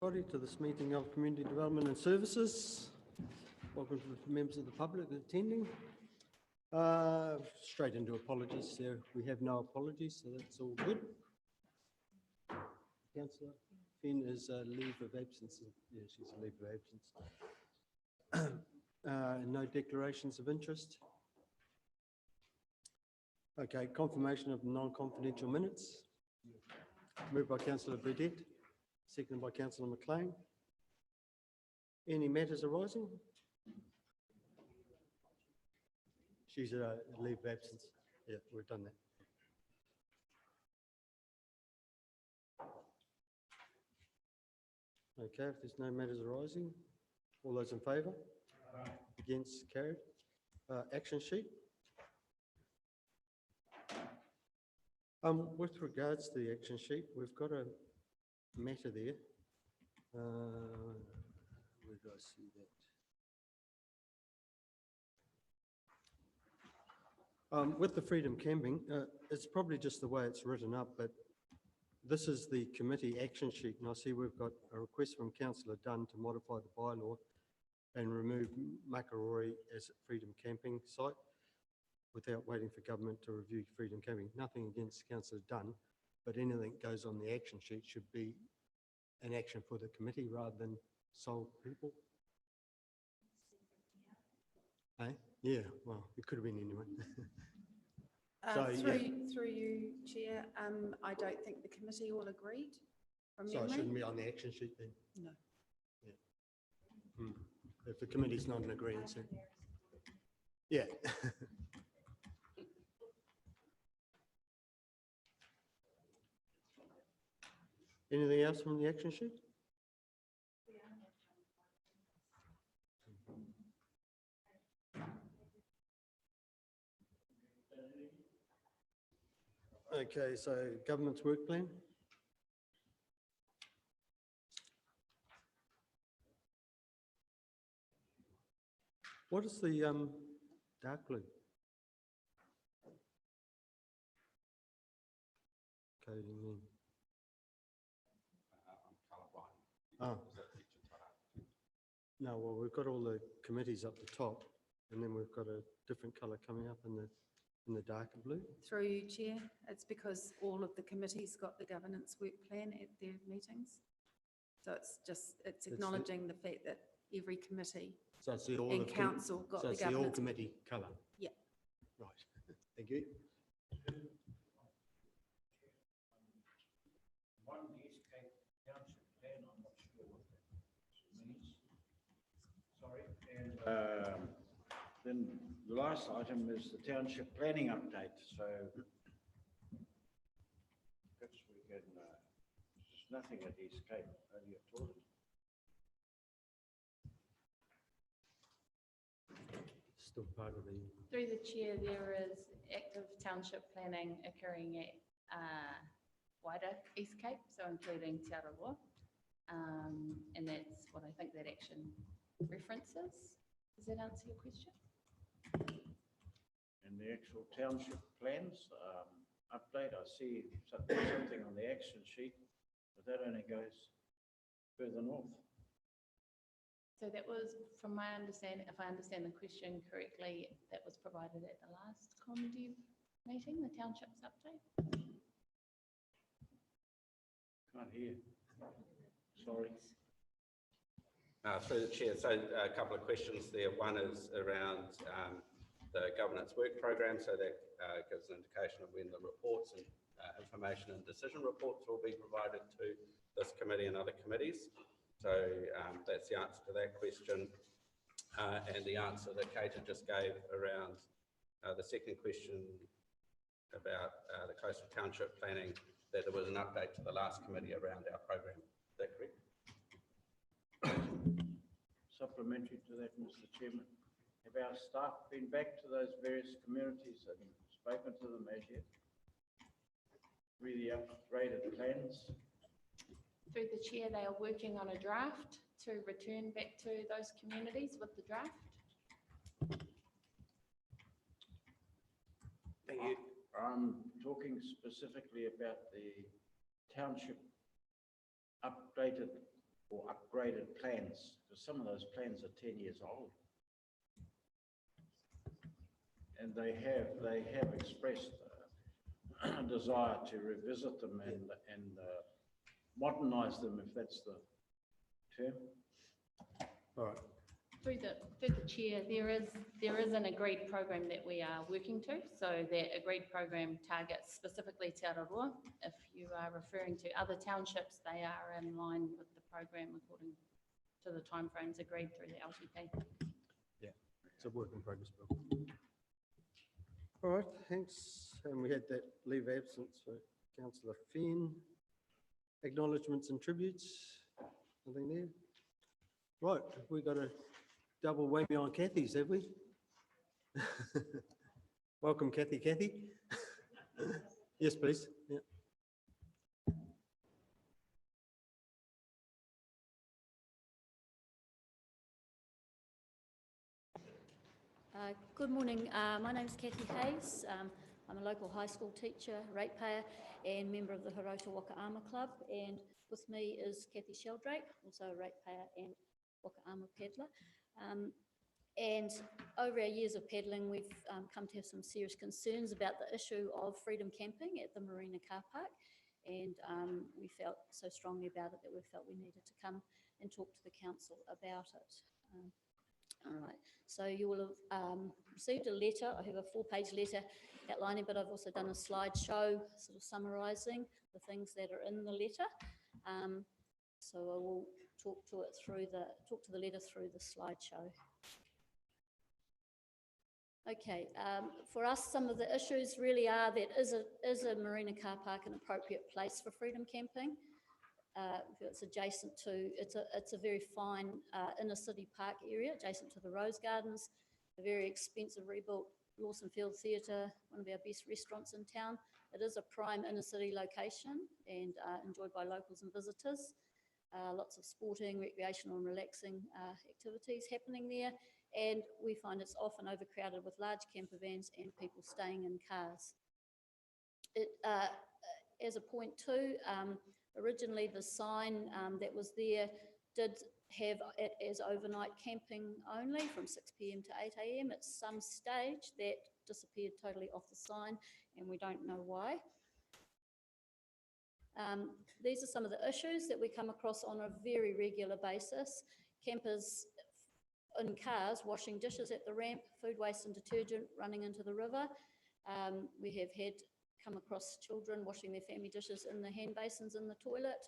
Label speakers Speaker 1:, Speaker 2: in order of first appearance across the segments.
Speaker 1: Body to this meeting of Community Development and Services. Welcome to the members of the public attending. Straight into apologies. There we have no apologies, so that's all good. Councillor Finn is leave of absence. Yeah, she's a leave of absence. No declarations of interest. Okay, confirmation of non-confidential minutes. Moved by Councillor Burdett, seconded by Councillor McLean. Any matters arising? She's a leave of absence. Yeah, we've done that. Okay, if there's no matters arising, all those in favour? Against? Carried. Action sheet. With regards to the action sheet, we've got a matter there. Where do I see that? With the freedom camping, it's probably just the way it's written up, but this is the committee action sheet, and I see we've got a request from Councillor Dunn to modify the bylaw and remove Makarori as a freedom camping site without waiting for government to review freedom camping. Nothing against Councillor Dunn, but anything that goes on the action sheet should be an action for the committee rather than sole people. Hey? Yeah, well, it could have been anyone.
Speaker 2: Through you, Chair, I don't think the committee all agreed.
Speaker 1: So it shouldn't be on the action sheet then?
Speaker 2: No.
Speaker 1: Yeah. If the committee's not in agreement, then yeah. Anything else from the action sheet? Okay, so government's work plan. What is the dark blue? Coding mean? Oh. No, well, we've got all the committees up the top, and then we've got a different colour coming up in the darker blue.
Speaker 2: Through you, Chair, it's because all of the committees got the governance work plan at their meetings. So it's acknowledging the fact that every committee and council got the governance. So it's the all committee colour? Yeah. Right, thank you.
Speaker 3: Then the last item is the township planning update. So perhaps we can, there's nothing at East Cape, only at Torrent.
Speaker 1: Still part of the...
Speaker 4: Through the chair, there is active township planning occurring at wider East Cape, so including Te Araroa. And that's what I think that action references. Does that answer your question?
Speaker 3: And the actual township plans update, I see something on the action sheet, but that only goes further north.
Speaker 4: So that was, from my understanding, if I understand the question correctly, that was provided at the last ComDev meeting, the township's update.
Speaker 3: Can't hear. Sorry.
Speaker 5: Through the chair, so a couple of questions there. One is around the governance work program, so that gives an indication of when the reports and information and decision reports will be provided to this committee and other committees. So that's the answer to that question. And the answer that Kate just gave around the second question about the coastal township planning, that there was an update to the last committee around our program. Is that correct?
Speaker 3: Supplementary to that, Mr. Chairman, have our staff been back to those various communities and spoken to them as yet? Really upgraded plans?
Speaker 4: Through the chair, they are working on a draft to return back to those communities with the draft.
Speaker 3: Thank you. I'm talking specifically about the township updated or upgraded plans, because some of those plans are 10 years old. And they have expressed a desire to revisit them and modernise them, if that's the term.
Speaker 1: All right.
Speaker 4: Through the chair, there is an agreed program that we are working to. So that agreed program targets specifically Te Araroa. If you are referring to other townships, they are in line with the program according to the timeframes agreed through the LTP.
Speaker 1: Yeah, it's a work in progress, Bill. All right, thanks. And we had that leave of absence for Councillor Fenn. Acknowledgements and tributes. Nothing there. Right, we got a double whammy on Kathy's, have we? Welcome, Kathy. Kathy? Yes, please. Yeah.
Speaker 6: Good morning. My name is Kathy Hayes. I'm a local high school teacher, ratepayer, and member of the Haroto Wakaama Club. And with me is Kathy Sheldrake, also a ratepayer and Wakaama paddler. And over our years of paddling, we've come to have some serious concerns about the issue of freedom camping at the Marina car park. And we felt so strongly about it that we felt we needed to come and talk to the council about it. All right, so you will have received a letter. I have a 4-page letter outlining, but I've also done a slideshow sort of summarising the things that are in the letter. So I will talk to the letter through the slideshow. Okay, for us, some of the issues really are that is a marina car park an appropriate place for freedom camping? It's adjacent to, it's a very fine inner city park area adjacent to the Rose Gardens, a very expensive rebuilt Lawson Field Theatre, one of our best restaurants in town. It is a prime inner city location and enjoyed by locals and visitors. Lots of sporting, recreational and relaxing activities happening there. And we find it's often overcrowded with large camper vans and people staying in cars. As a point too, originally the sign that was there did have it as overnight camping only from 6 p.m. to 8 a.m. At some stage that disappeared totally off the sign and we don't know why. These are some of the issues that we come across on a very regular basis. Campers in cars washing dishes at the ramp, food waste and detergent running into the river. We have come across children washing their family dishes in the hand basins in the toilet.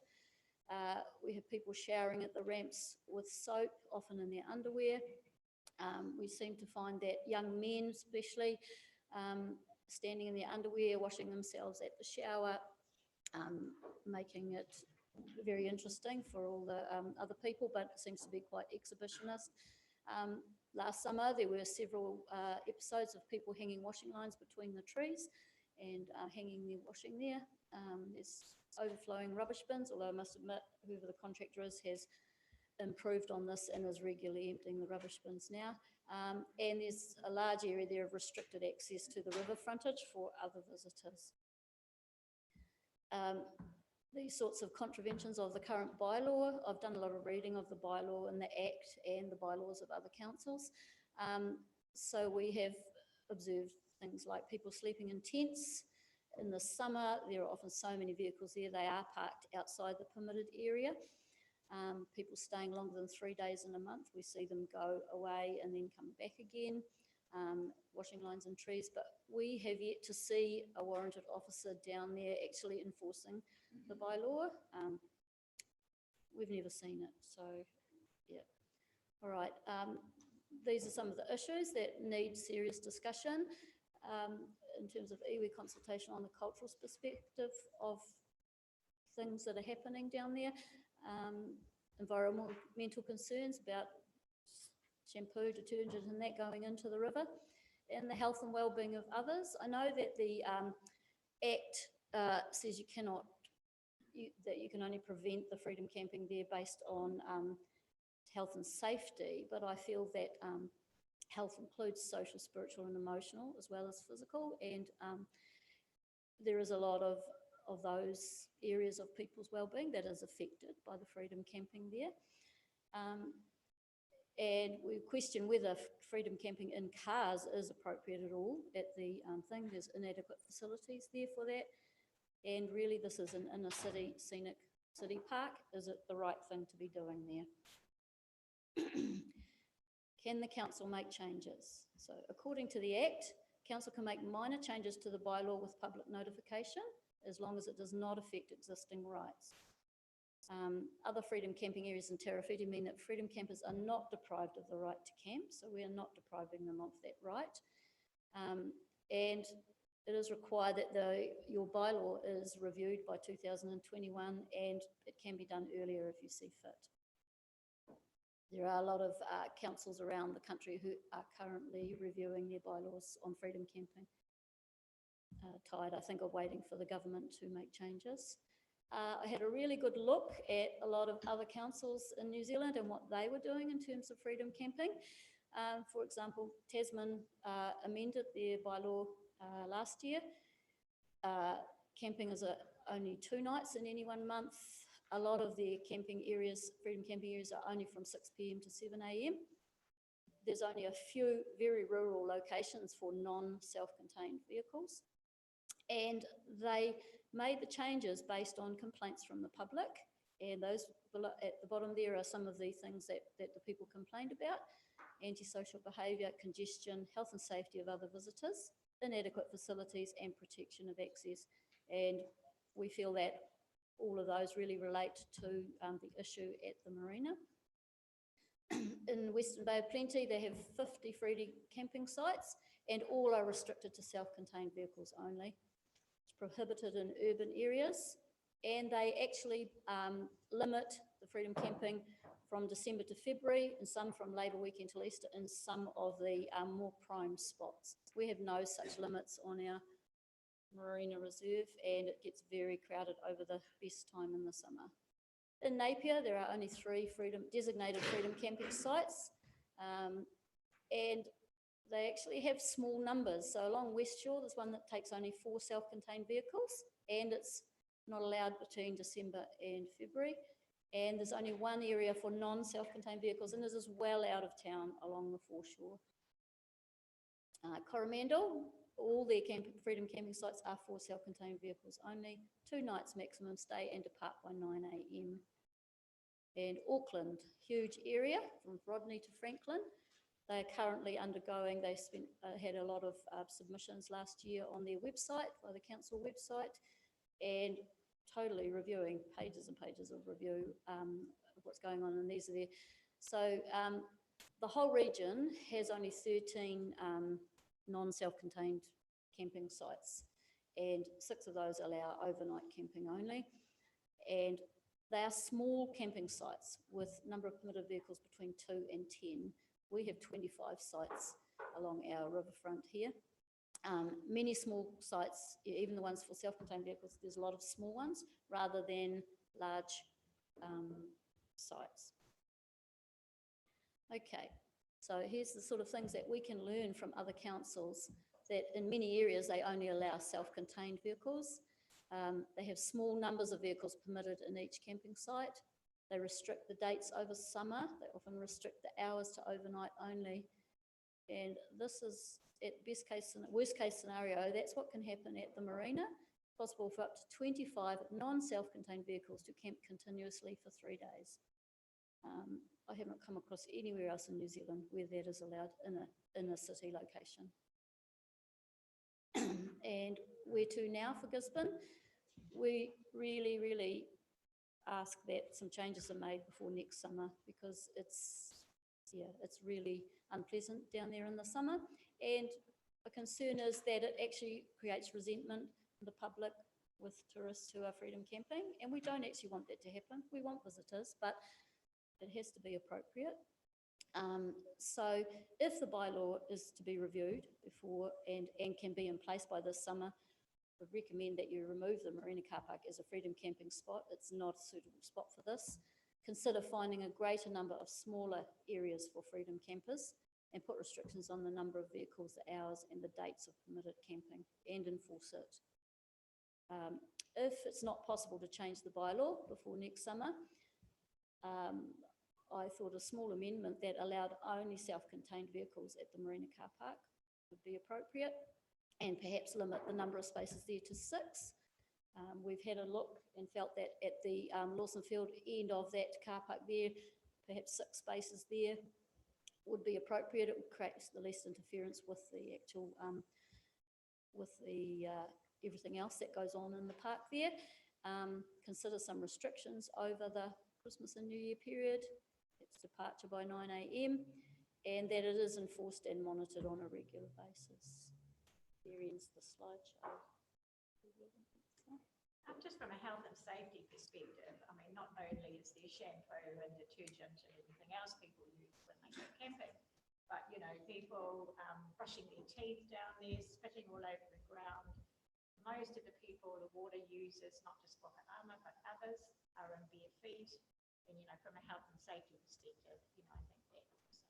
Speaker 6: We have people showering at the ramps with soap, often in their underwear. We seem to find that young men especially standing in their underwear, washing themselves at the shower, making it very interesting for all the other people, but it seems to be quite exhibitionist. Last summer, there were several episodes of people hanging washing lines between the trees and hanging their washing there. There's overflowing rubbish bins, although I must admit whoever the contractor is has improved on this and is regularly emptying the rubbish bins now. And there's a large area there of restricted access to the river frontage for other visitors. These sorts of contraventions of the current bylaw, I've done a lot of reading of the bylaw and the Act and the bylaws of other councils. So we have observed things like people sleeping in tents. In the summer, there are often so many vehicles there, they are parked outside the permitted area. People staying longer than 3 days in a month, we see them go away and then come back again. Washing lines and trees, but we have yet to see a warranted officer down there actually enforcing the bylaw. We've never seen it, so yeah. All right, these are some of the issues that need serious discussion in terms of iwi consultation on the cultural perspective of things that are happening down there. Environmental concerns about shampoo, detergent and that going into the river, and the health and well-being of others. I know that the Act says you cannot, that you can only prevent the freedom camping there based on health and safety, but I feel that health includes social, spiritual and emotional as well as physical, and there is a lot of of those areas of people's wellbeing that is affected by the freedom camping there. And we question whether freedom camping in cars is appropriate at all at the thing. There's inadequate facilities there for that. And really this is an inner city scenic city park. Is it the right thing to be doing there? Can the council make changes? So according to the Act, council can make minor changes to the bylaw with public notification as long as it does not affect existing rights. Other freedom camping areas in Tairāwhiti mean that freedom campers are not deprived of the right to camp, so we are not depriving them of that right. And it is required that your bylaw is reviewed by 2021, and it can be done earlier if you see fit. There are a lot of councils around the country who are currently reviewing their bylaws on freedom camping. Tired, I think, of waiting for the government to make changes. I had a really good look at a lot of other councils in New Zealand and what they were doing in terms of freedom camping. For example, Tasman amended their bylaw last year. Camping is only 2 nights in any 1 month. A lot of their camping areas, freedom camping areas, are only from 6 p.m. to 7 a.m. There's only a few very rural locations for non-self-contained vehicles. And they made the changes based on complaints from the public. And those at the bottom there are some of the things that the people complained about: antisocial behaviour, congestion, health and safety of other visitors, inadequate facilities, and protection of access. And we feel that all of those really relate to the issue at the marina. In Western Bay of Plenty, they have 50 freedom camping sites, and all are restricted to self-contained vehicles only. It's prohibited in urban areas, and they actually limit the freedom camping from December to February, and some from Labour weekend till Easter in some of the more prime spots. We have no such limits on our marina reserve, and it gets very crowded over the best time in the summer. In Napier, there are only 3 designated freedom camping sites, and they actually have small numbers. So along West Shore, there's one that takes only 4 self-contained vehicles, and it's not allowed between December and February. And there's only 1 area for non-self-contained vehicles, and this is well out of town along the foreshore. Coromandel, all their freedom camping sites are for self-contained vehicles only, 2 nights maximum stay, and depart by 9 a.m. And Auckland, huge area from Rodney to Franklin. They are currently undergoing, they had a lot of submissions last year on their website, by the council website, and totally reviewing pages and pages of review of what's going on, and these are there. So the whole region has only 13 non-self-contained camping sites, and 6 of those allow overnight camping only. And they are small camping sites with number of permitted vehicles between 2 and 10. We have 25 sites along our riverfront here. Many small sites, even the ones for self-contained vehicles, there's a lot of small ones rather than large sites. Okay, so here's the sort of things that we can learn from other councils, that in many areas they only allow self-contained vehicles. They have small numbers of vehicles permitted in each camping site. They restrict the dates over summer. They often restrict the hours to overnight only. And this is, at worst case scenario, that's what can happen at the marina. Possible for up to 25 non-self-contained vehicles to camp continuously for 3 days. I haven't come across anywhere else in New Zealand where that is allowed in a city location. And where to now for Gisborne? We really, really ask that some changes are made before next summer, because it's really unpleasant down there in the summer. And the concern is that it actually creates resentment in the public with tourists who are freedom camping. And we don't actually want that to happen. We want visitors, but it has to be appropriate. So if the bylaw is to be reviewed before and can be in place by this summer, I would recommend that you remove the marina car park as a freedom camping spot. It's not a suitable spot for this. Consider finding a greater number of smaller areas for freedom campers, and put restrictions on the number of vehicles, the hours and the dates of permitted camping, and enforce it. if it's not possible to change the bylaw before next summer, I thought a small amendment that allowed only self-contained vehicles at the Marina car park would be appropriate, and perhaps limit the number of spaces there to 6. We've had a look and felt that at the Lawson Field end of that car park there, perhaps 6 spaces there would be appropriate. It would create the least interference with the actual, everything else that goes on in the park there. Consider some restrictions over the Christmas and New Year period. It's departure by 9 a.m. and that it is enforced and monitored on a regular basis. There ends the slideshow.
Speaker 7: Just from a health and safety perspective, I mean, not only is there shampoo and detergent and everything else people use when they go camping, but, you know, people brushing their teeth down there, spitting all over the ground. Most of the people, the water users, not just Wakaama, but others, are in bare feet. And, you know, from a health and safety perspective, you know, I think that also.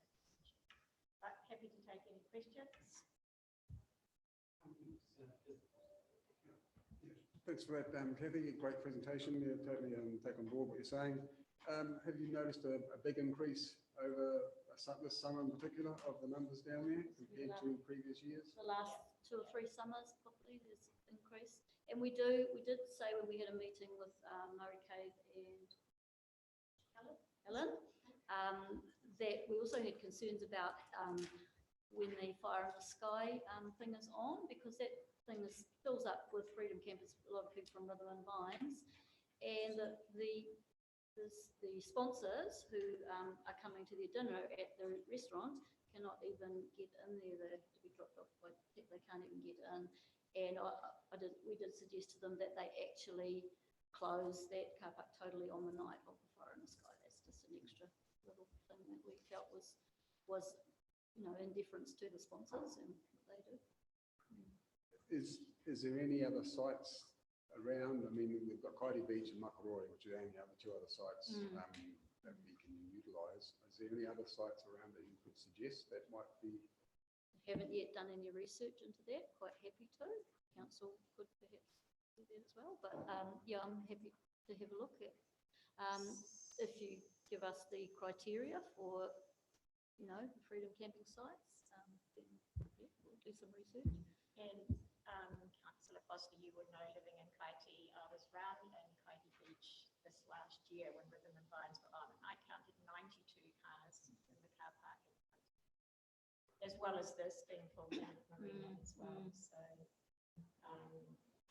Speaker 7: But happy to take any questions.
Speaker 8: Thanks for that, Kathy. Great presentation. Yeah, totally take on board what you're saying. Have you noticed a big increase over this summer in particular of the numbers down there compared to previous years?
Speaker 6: The last 2 or 3 summers, probably, there's increase. And we did say when we had a meeting with Murray Cave and Helen, that we also had concerns about when the Fire in the Sky thing is on, because that thing fills up with Freedom Campers, a lot of people from Rhythm and Vines, and the sponsors who are coming to their dinner at the restaurant cannot even get in there. They have to be dropped off by, they can't even get in. And we did suggest to them that they actually close that car park totally on the night of the Fire in the Sky. That's just an extra little thing that we felt was you know, in deference to the sponsors and what they do.
Speaker 8: Is there any other sites around? I mean, we've got Kaiti Beach and Makarori, which are only other 2 other sites that we can utilise. Is there any other sites around that you could suggest that might be?
Speaker 6: Haven't yet done any research into that. Quite happy to. Council could perhaps do that as well. But yeah, I'm happy to have a look at. If you give us the criteria for, you know, the Freedom Camping sites, then yeah, we'll do some research.
Speaker 7: And Councillor Foster, you would know, living in Kaiti, I was round in Kaiti Beach this last year when Rhythm and Vines were on, and I counted 92 cars in the car park, as well as this being pulled down at Marina as well. So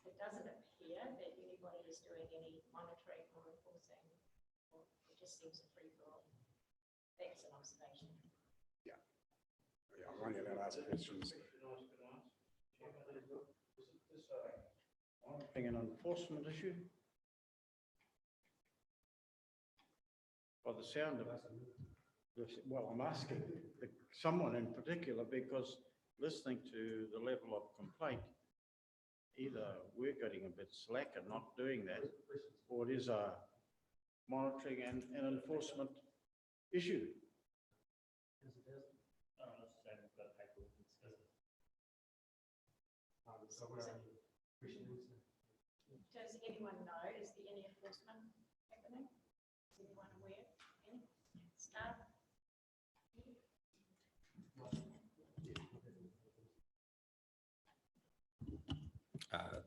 Speaker 7: it doesn't appear that anybody is doing any monitoring or enforcing, or it just seems a free-for-all. That's an observation.
Speaker 8: Yeah, I'm only allowed to ask questions.
Speaker 3: Monitoring and enforcement issue? By the sound of it, well, I'm asking someone in particular, because listening to the level of complaint, either we're getting a bit slack and not doing that, or it is a monitoring and enforcement issue.
Speaker 7: Does anyone know, is there any enforcement happening? Is anyone aware? Any staff?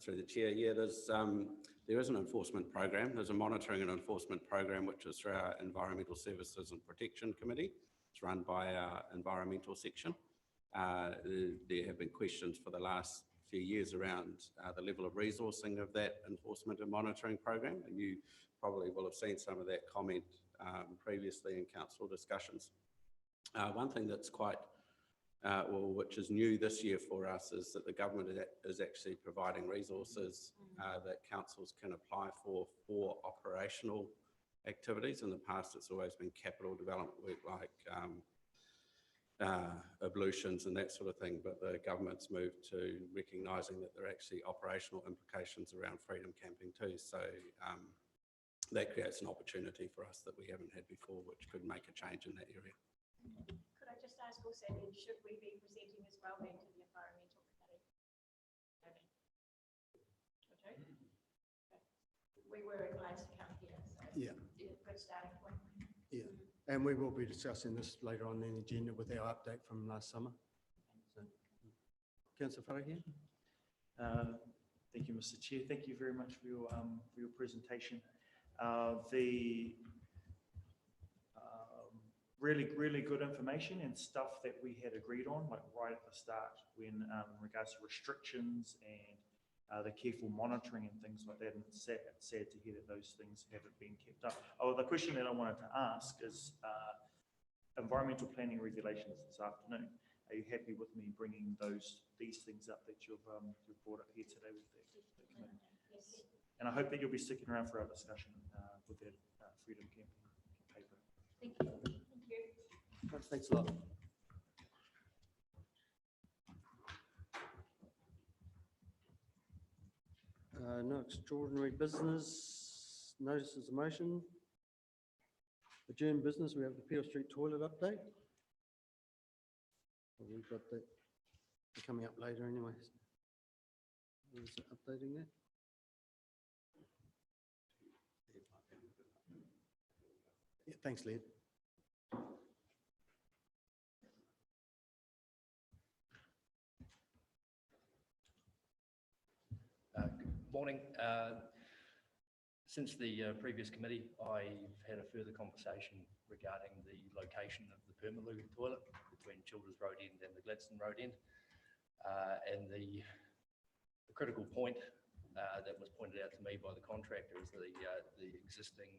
Speaker 5: Through the chair, yeah, there is an enforcement program. There's a monitoring and enforcement program which is through our Environmental Services and Protection Committee. It's run by our environmental section. There have been questions for the last few years around the level of resourcing of that enforcement and monitoring program, and you probably will have seen some of that comment previously in council discussions. One thing that's quite which is new this year for us, is that the government is actually providing resources that councils can apply for operational activities. In the past, it's always been capital development work like ablutions and that sort of thing, but the government's moved to recognising that there are actually operational implications around freedom camping too. So that creates an opportunity for us that we haven't had before, which could make a change in that area.
Speaker 7: Could I just ask also, then, should we be presenting as well then to the Environmental Committee? Okay. we were advised to come here, so
Speaker 1: Yeah.
Speaker 7: it's a good starting point.
Speaker 1: Yeah, and we will be discussing this later on in the agenda with our update from last summer. So, Councillor Farahia?
Speaker 9: Thank you, Mr. Chair. Thank you very much for your presentation. The really good information and stuff that we had agreed on, like right at the start when in regards to restrictions and the careful monitoring and things like that. And it's sad to hear that those things haven't been kept up. Oh, the question that I wanted to ask is environmental planning regulations this afternoon. Are you happy with me bringing these things up that you've brought up here today with the committee?
Speaker 7: Yes.
Speaker 9: And I hope that you'll be sticking around for our discussion with that Freedom Campaign paper.
Speaker 7: Thank you. Thank you.
Speaker 1: Thanks a lot. No extraordinary business, notices of motion. Adjourned business, we have the Peel Street toilet update. Well, we've got that coming up later anyway. Who's updating that? Yeah, thanks, Led.
Speaker 10: Good morning. Since the previous committee, I've had a further conversation regarding the location of the Permaloo toilet between Childers Road End and the Gladstone Road End. And the critical point that was pointed out to me by the contractor is the existing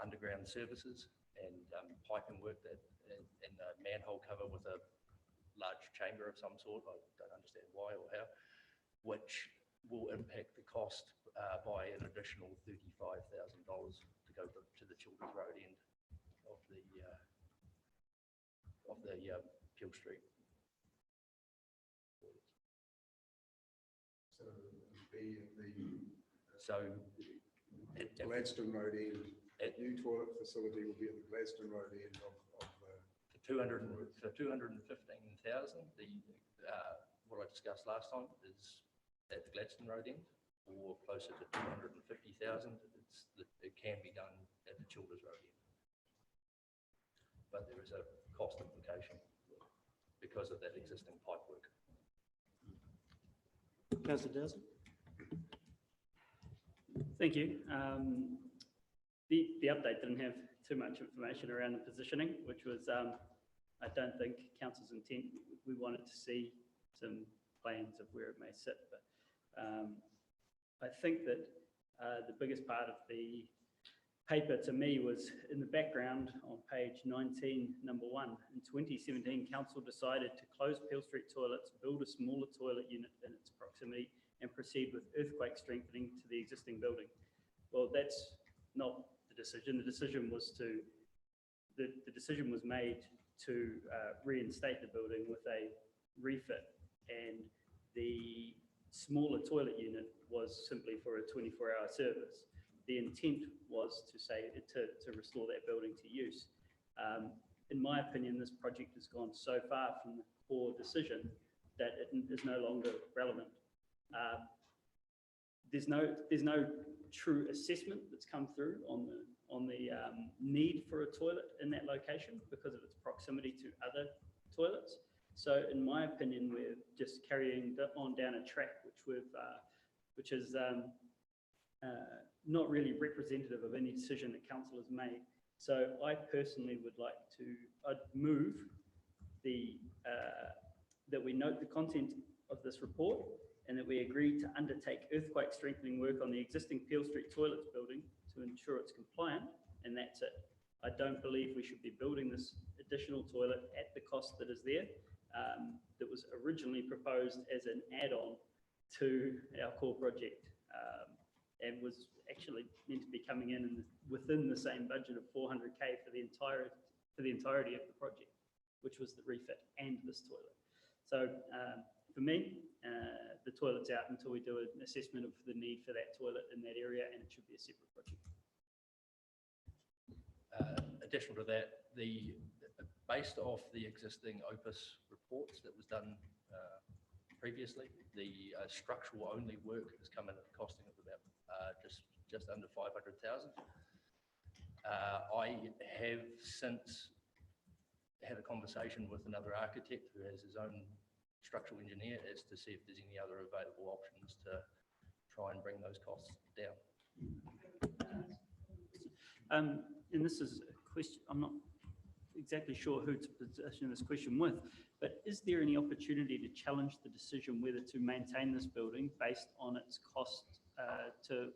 Speaker 10: underground services and piping work that in the manhole cover with a large chamber of some sort. I don't understand why or how, which will impact the cost by an additional $35,000 to go to the Childers Road end of the Peel Street.
Speaker 8: So it'll be
Speaker 10: So
Speaker 8: at the Gladstone Road end, the new toilet facility will be at the Gladstone Road end of
Speaker 10: for 215,000, the what I discussed last time is at the Gladstone Road end, or closer to 250,000. It can be done at the Childers Road end, but there is a cost implication because of that existing pipe work.
Speaker 1: Councillor Dowson?
Speaker 11: Thank you. The update didn't have too much information around the positioning, which was, I don't think council's intent. We wanted to see some plans of where it may sit, but I think that the biggest part of the paper to me was in the background on page 19, number 1. In 2017, council decided to close Peel Street toilets, build a smaller toilet unit in its proximity, and proceed with earthquake strengthening to the existing building. Well, that's not the decision. The decision was made to reinstate the building with a refit, and the smaller toilet unit was simply for a 24-hour service. The intent was to say to restore that building to use. In my opinion, this project has gone so far from the core decision that it is no longer relevant. There's no true assessment that's come through on the need for a toilet in that location because of its proximity to other toilets. So in my opinion, we're just carrying on down a track which is not really representative of any decision that council has made. So I personally would like to, I'd move that we note the content of this report and that we agree to undertake earthquake strengthening work on the existing Peel Street toilets building to ensure it's compliant, and that's it. I don't believe we should be building this additional toilet at the cost that is there. That was originally proposed as an add-on to our core project, and was actually meant to be coming in within the same budget of 400K for the entirety of the project, which was the refit and this toilet. So for me, the toilet's out until we do an assessment of the need for that toilet in that area, and it should be a separate project.
Speaker 10: Additional to that, based off the existing OPIS reports that was done previously. The structural only work has come in at a costing of about just under 500,000. I have since had a conversation with another architect who has his own structural engineer as to see if there's any other available options to try and bring those costs down.
Speaker 11: And this is a question, I'm not exactly sure who to position this question with, but is there any opportunity to challenge the decision whether to maintain this building based on its cost to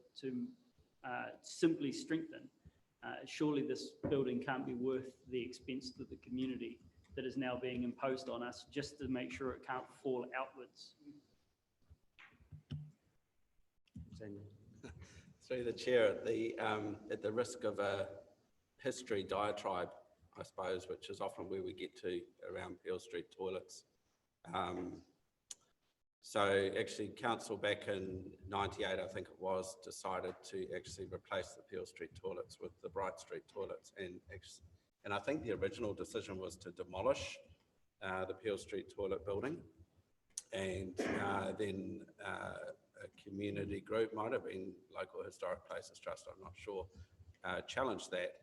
Speaker 11: simply strengthen? Surely this building can't be worth the expense to the community that is now being imposed on us just to make sure it can't fall outwards.
Speaker 5: Through the chair, at the risk of a history diatribe, I suppose, which is often where we get to around Peel Street toilets. So actually council back in 98, I think it was, decided to actually replace the Peel Street toilets with the Bright Street toilets. And I think the original decision was to demolish the Peel Street toilet building. And then a community group, might have been Local Historic Places Trust, I'm not sure, challenged that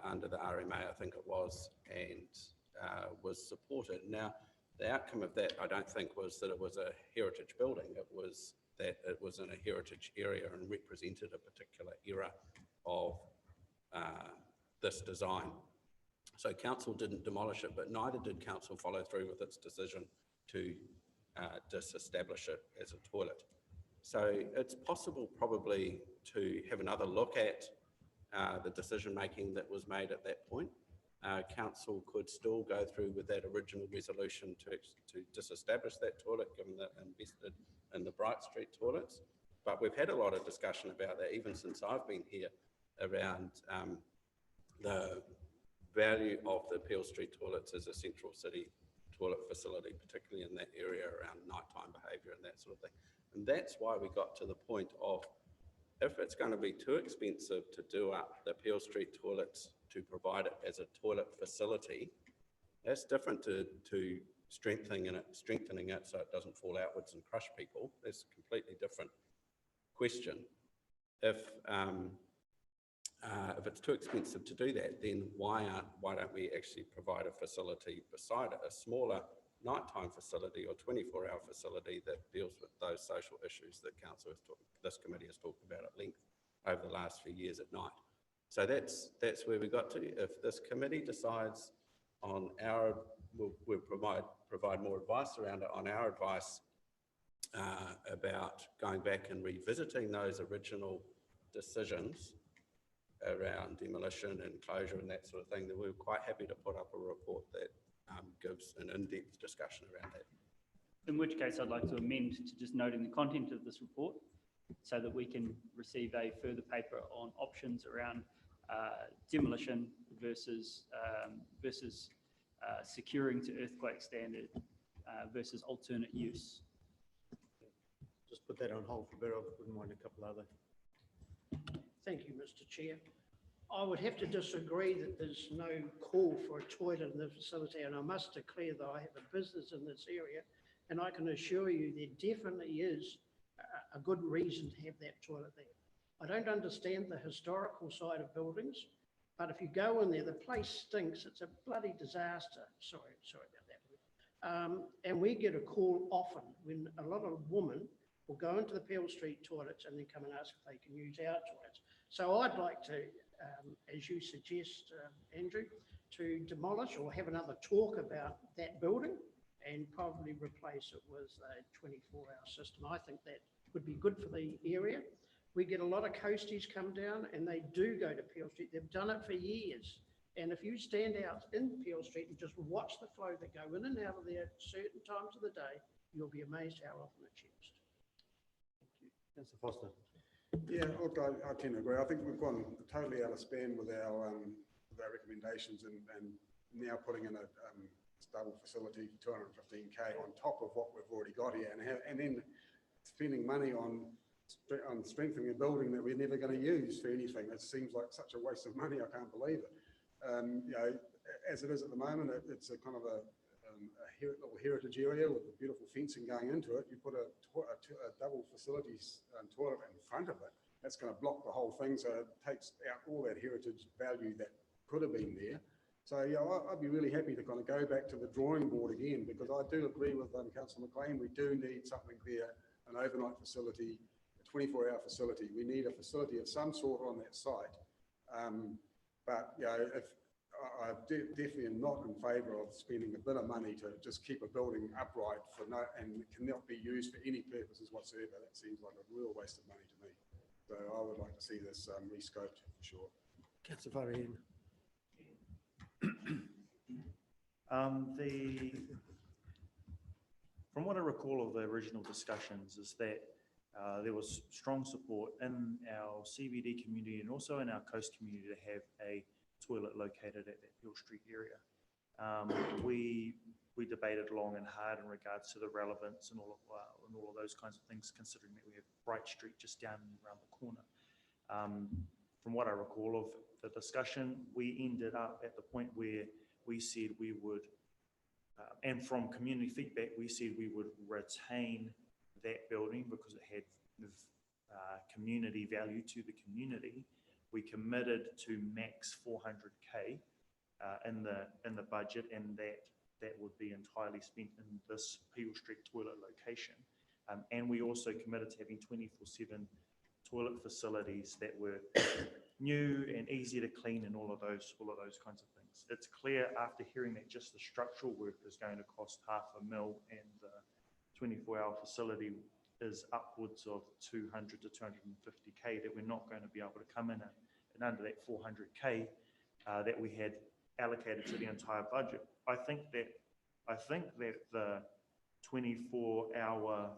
Speaker 5: under the RMA, I think it was, and was supported. Now, the outcome of that, I don't think, was that it was a heritage building. It was that it was in a heritage area and represented a particular era of this design. So council didn't demolish it, but neither did council follow through with its decision to disestablish it as a toilet. So it's possible probably to have another look at the decision-making that was made at that point. Council could still go through with that original resolution to disestablish that toilet, given that it invested in the Bright Street toilets. But we've had a lot of discussion about that, even since I've been here, around the value of the Peel Street toilets as a central city toilet facility, particularly in that area around nighttime behaviour and that sort of thing. And that's why we got to the point of, if it's going to be too expensive to do up the Peel Street toilets to provide it as a toilet facility, that's different to strengthening it so it doesn't fall outwards and crush people. That's a completely different question. If it's too expensive to do that, then why don't we actually provide a facility beside it, a smaller nighttime facility or 24-hour facility that deals with those social issues that this committee has talked about at length over the last few years at night. So that's where we got to. If this committee decides on we'll provide more advice around it on our advice about going back and revisiting those original decisions around demolition and closure and that sort of thing, then we're quite happy to put up a report that gives an in-depth discussion around that.
Speaker 11: In which case, I'd like to amend to just noting the content of this report so that we can receive a further paper on options around demolition versus securing to earthquake standard versus alternate use.
Speaker 1: Just put that on hold for a bit. I wouldn't mind a couple other.
Speaker 12: Thank you, Mr. Chair. I would have to disagree that there's no call for a toilet in the facility, and I must declare that I have a business in this area, and I can assure you there definitely is a good reason to have that toilet there. I don't understand the historical side of buildings, but if you go in there, the place stinks. It's a bloody disaster. Sorry about that. And we get a call often when a lot of women will go into the Peel Street toilets and then come and ask if they can use our toilets. So I'd like to, as you suggest, Andrew, to demolish or have another talk about that building and probably replace it with a 24-hour system. I think that would be good for the area. We get a lot of coasties come down and they do go to Peel Street. They've done it for years. And if you stand out in Peel Street and just watch the flow that go in and out of there at certain times of the day, you'll be amazed how often it's used.
Speaker 1: Councillor Foster.
Speaker 8: Yeah, look, I tend to agree. I think we've gone totally out of span with our recommendations and now putting in a stable facility for 215K on top of what we've already got here, and then spending money on strengthening a building that we're never going to use for anything. It seems like such a waste of money. I can't believe it. You know, as it is at the moment, it's a kind of a little heritage area with a beautiful fencing going into it. You put a double facilities toilet in front of it. That's going to block the whole thing, so it takes out all that heritage value that could have been there. So yeah, I'd be really happy to kind of go back to the drawing board again, because I do agree with Councillor McLean. We do need something there, an overnight facility, a 24-hour facility. We need a facility of some sort on that site. But you know, if I definitely am not in favour of spending a bit of money to just keep a building upright for no, and it cannot be used for any purposes whatsoever. That seems like a real waste of money to me. So I would like to see this rescoped for sure.
Speaker 1: Councillor Varian.
Speaker 9: From what I recall of the original discussions is that there was strong support in our CBD community and also in our coast community to have a toilet located at that Peel Street area. We debated long and hard in regards to the relevance and all of those kinds of things, considering that we have Bright Street just down and around the corner. From what I recall of the discussion, we ended up at the point where we said we would, and from community feedback, we said we would retain that building because it had community value to the community. We committed to max 400K in the budget, and that would be entirely spent in this Peel Street toilet location. And we also committed to having 24/7 toilet facilities that were new and easy to clean and all of those kinds of things. It's clear after hearing that just the structural work is going to cost $500,000 and the 24-hour facility is upwards of 200 to 250K that we're not going to be able to come in and under that 400K that we had allocated to the entire budget. I think that the 24-hour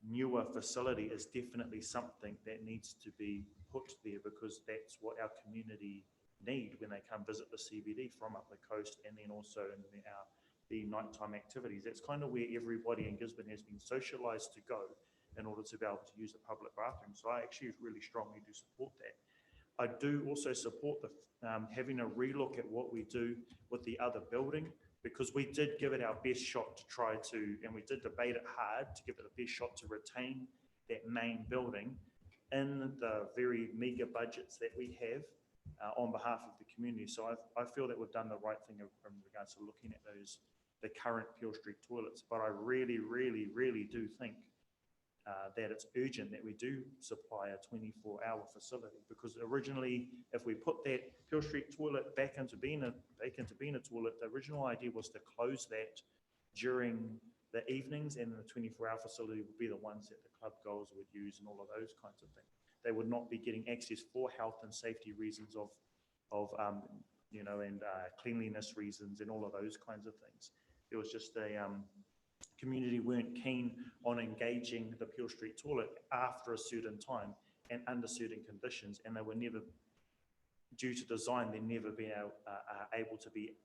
Speaker 9: newer facility is definitely something that needs to be put there, because that's what our community need when they come visit the CBD from up the coast, and then also in the nighttime activities. That's kind of where everybody in Gisborne has been socialised to go in order to be able to use the public bathroom. So I actually really strongly do support that. I do also support the having a relook at what we do with the other building, because we did give it our best shot to try to, and we did debate it hard to give it the best shot to retain that main building in the very meagre budgets that we have on behalf of the community. So I feel that we've done the right thing in regards to looking at the current Peel Street toilets. But I really, really, really do think that it's urgent that we do supply a 24-hour facility, because originally, if we put that Peel Street toilet back into being a toilet, the original idea was to close that during the evenings, and the 24-hour facility would be the ones that the club goers would use and all of those kinds of things. They would not be getting access for health and safety reasons of cleanliness reasons and all of those kinds of things. It was just a community weren't keen on engaging the Peel Street toilet after a certain time and under certain conditions, and they were never, due to design, they're never been able to be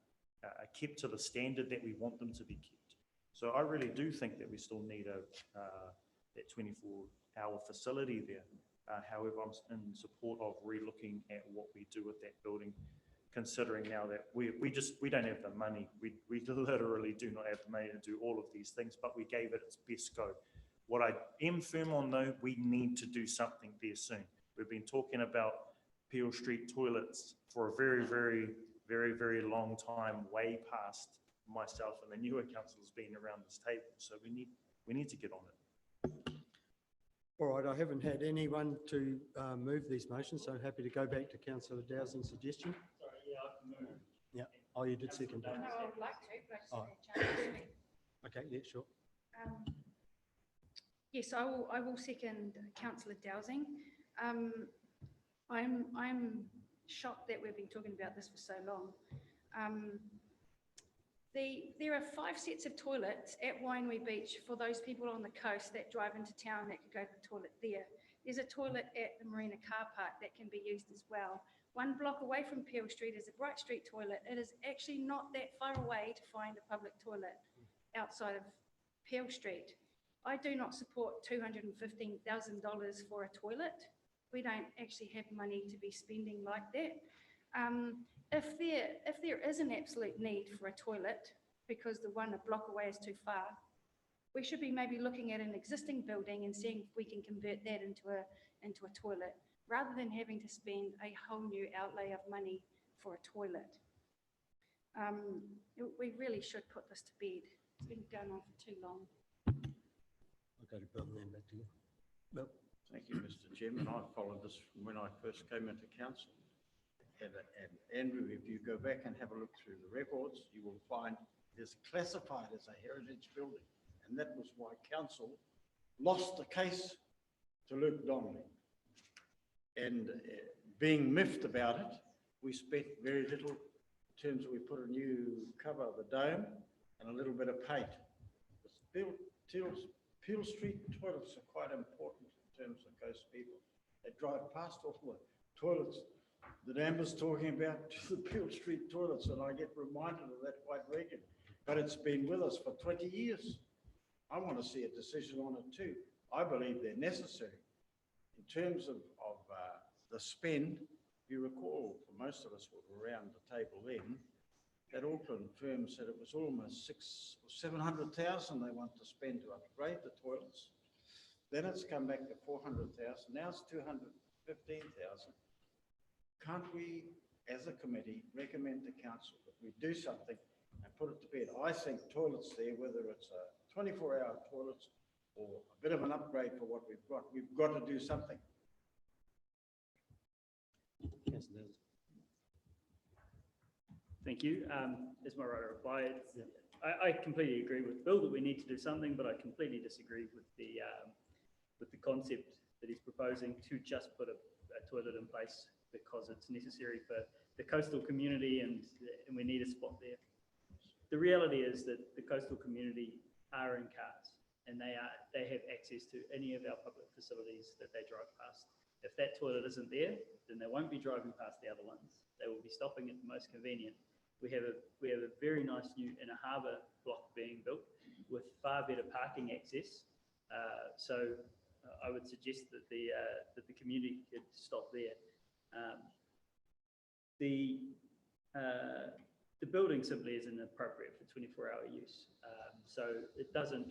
Speaker 9: kept to the standard that we want them to be kept. So I really do think that we still need that 24-hour facility there. However, I'm in support of relooking at what we do with that building, considering now that we don't have the money. We literally do not have the money to do all of these things, but we gave it its best go. What I am firm on, though, we need to do something there soon. We've been talking about Peel Street toilets for a very, very, very, very long time, way past myself and the newer councillors being around this table. So we need to get on it.
Speaker 1: All right, I haven't had anyone to move these motions, so I'm happy to go back to Councillor Dowsing's suggestion.
Speaker 11: Sorry, yeah, I can move.
Speaker 1: Yeah. Oh, you did second.
Speaker 7: No, I would like to, but I
Speaker 1: Oh.
Speaker 7: just need to change it.
Speaker 1: Okay, yeah, sure.
Speaker 13: Yes, I will second Councillor Dowsing. I'm shocked that we've been talking about this for so long. There are 5 sets of toilets at Wainui Beach for those people on the coast that drive into town that could go to the toilet there. There's a toilet at the Marina car park that can be used as well. 1 block away from Peel Street is a Bright Street toilet. It is actually not that far away to find a public toilet outside of Peel Street. I do not support $215,000 for a toilet. We don't actually have money to be spending like that. If there is an absolute need for a toilet, because the one a block away is too far. We should be maybe looking at an existing building and seeing if we can convert that into a toilet, rather than having to spend a whole new outlay of money for a toilet. We really should put this to bed. It's been going on for too long.
Speaker 1: I'll go to Bill and then back to you. Bill?
Speaker 3: Thank you, Mr. Chairman. I followed this from when I first came into council. And Andrew, if you go back and have a look through the records, you will find it is classified as a heritage building. And that was why council lost the case to Luke Donnelly. And being miffed about it, we spent very little in terms of we put a new cover of the dome and a little bit of paint. Peel Street toilets are quite important in terms of coast people. They drive past all the toilets that Amber's talking about to the Peel Street toilets, and I get reminded of that quite regularly. But it's been with us for 20 years. I want to see a decision on it too. I believe they're necessary. In terms of the spend, if you recall, for most of us who were around the table then, that Auckland firm said it was almost 600,000 or 700,000 they want to spend to upgrade the toilets. Then it's come back to 400,000. Now it's 215,000. Can't we, as a committee, recommend to council that we do something and put it to bed? I think toilets there, whether it's a 24-hour toilets or a bit of an upgrade for what we've got to do something.
Speaker 11: Thank you. As my right to reply, I completely agree with Bill that we need to do something, but I completely disagree with the concept that he's proposing to just put a toilet in place because it's necessary for the coastal community and we need a spot there. The reality is that the coastal community are in cars and they have access to any of our public facilities that they drive past. If that toilet isn't there, then they won't be driving past the other ones. They will be stopping at the most convenient. We have a very nice new inner harbour block being built with far better parking access. So I would suggest that the community could stop there. The building simply isn't appropriate for 24-hour use. So it doesn't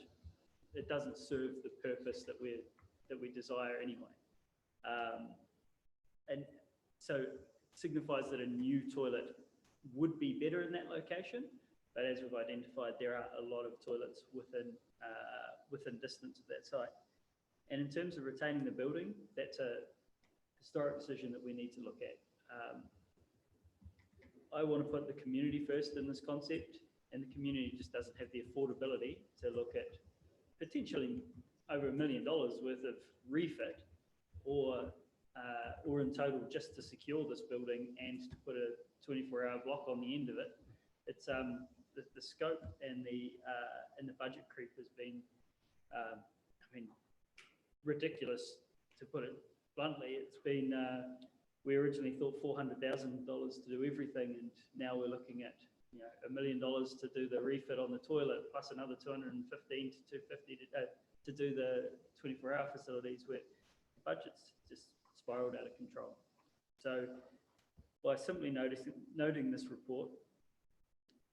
Speaker 11: serve the purpose that we desire anyway. And so it signifies that a new toilet would be better in that location, but as we've identified, there are a lot of toilets within distance of that site. And in terms of retaining the building, that's a historic decision that we need to look at. I want to put the community first in this concept, and the community just doesn't have the affordability to look at potentially over $1 million worth of refit or in total just to secure this building and to put a 24-hour block on the end of it. It's the scope and the budget creep has been, ridiculous to put it bluntly. It's been we originally thought $400,000 to do everything, and now we're looking at $1 million to do the refit on the toilet, plus another 215 to 250 to do the 24-hour facilities, where the budget's just spiraled out of control. So by simply noting this report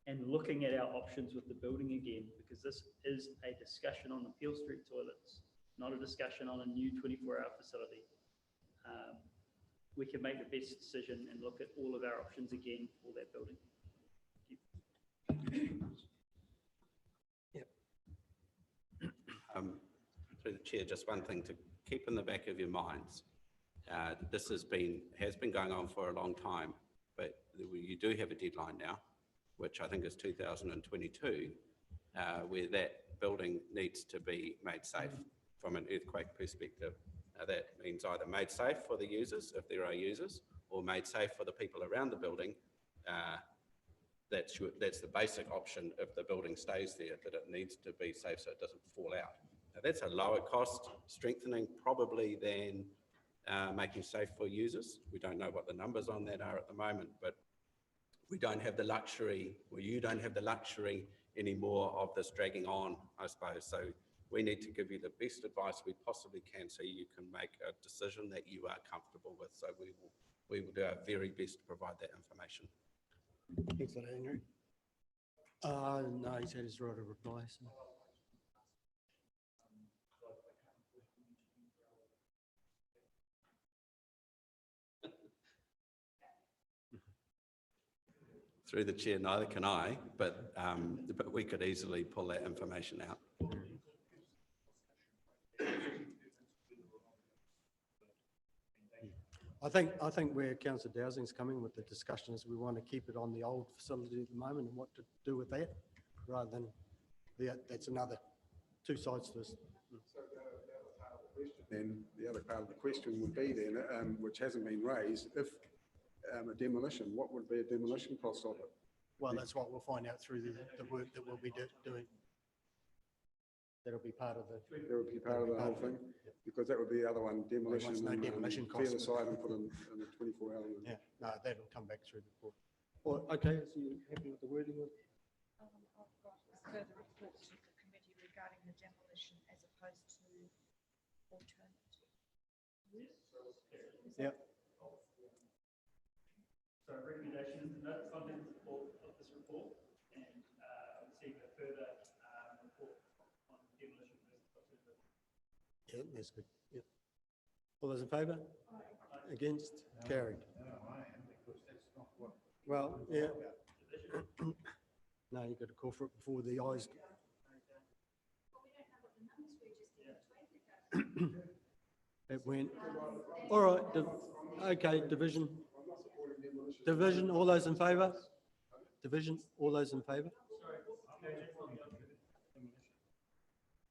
Speaker 11: and looking at our options with the building again, because this is a discussion on the Peel Street toilets, not a discussion on a new 24-hour facility, we can make the best decision and look at all of our options again for that building. Thank you.
Speaker 5: Through the chair, just one thing to keep in the back of your minds. This has been going on for a long time, but you do have a deadline now, which I think is 2022, where that building needs to be made safe from an earthquake perspective. That means either made safe for the users, if there are users, or made safe for the people around the building. That's the basic option if the building stays there, that it needs to be safe so it doesn't fall out. Now, that's a lower cost strengthening probably than making safe for users. We don't know what the numbers on that are at the moment, but we don't have the luxury, or you don't have the luxury anymore of this dragging on, I suppose. So we need to give you the best advice we possibly can so you can make a decision that you are comfortable with. So we will do our very best to provide that information.
Speaker 1: Thanks for that, Andrew. No, he's had his right of reply, so.
Speaker 5: Through the chair, neither can I, but we could easily pull that information out.
Speaker 1: I think where Councillor Dowsing's coming with the discussion is we want to keep it on the old facility at the moment and what to do with that, rather than, that's another two sides to this.
Speaker 8: Then the other part of the question would be then, which hasn't been raised, if a demolition, what would be a demolition cost of it?
Speaker 1: Well, that's what we'll find out through the work that we'll be doing. That'll be part of the.
Speaker 8: That would be part of the whole thing? Because that would be the other one, demolition.
Speaker 1: no demolition
Speaker 8: Clear the
Speaker 1: costs.
Speaker 8: site and put in a 24-hour.
Speaker 1: Yeah, no, that'll come back through the court. Well, okay, so you happy with the wording of?
Speaker 13: I've got a further report to the committee regarding the demolition as opposed to alternative.
Speaker 1: Yeah.
Speaker 11: So recommendation is to note the contents of this report and receive a further report on demolition versus alternative.
Speaker 1: Yeah, that's good. Yeah. All those in favour? Against? Carried. Well, yeah. No, you've got to call for it before the ayes. It went. All right. Okay, division. Division, all those in favour? Division, all those in favour?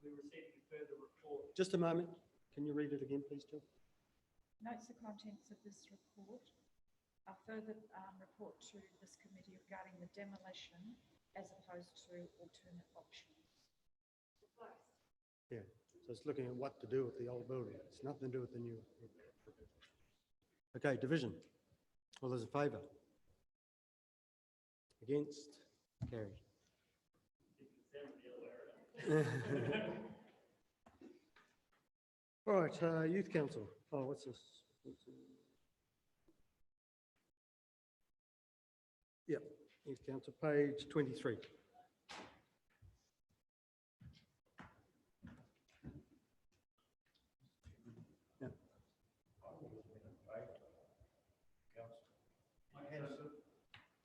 Speaker 11: We received a further report.
Speaker 1: Just a moment. Can you read it again, please, Jill?
Speaker 13: Notes the contents of this report. A further report to this committee regarding the demolition as opposed to alternate options.
Speaker 1: Yeah, so it's looking at what to do with the old building. It's nothing to do with the new. Okay, division. All those in favour? Against? Carried. All right, Youth Council. Oh, what's this? Yeah, Youth Council, page 23. Yeah.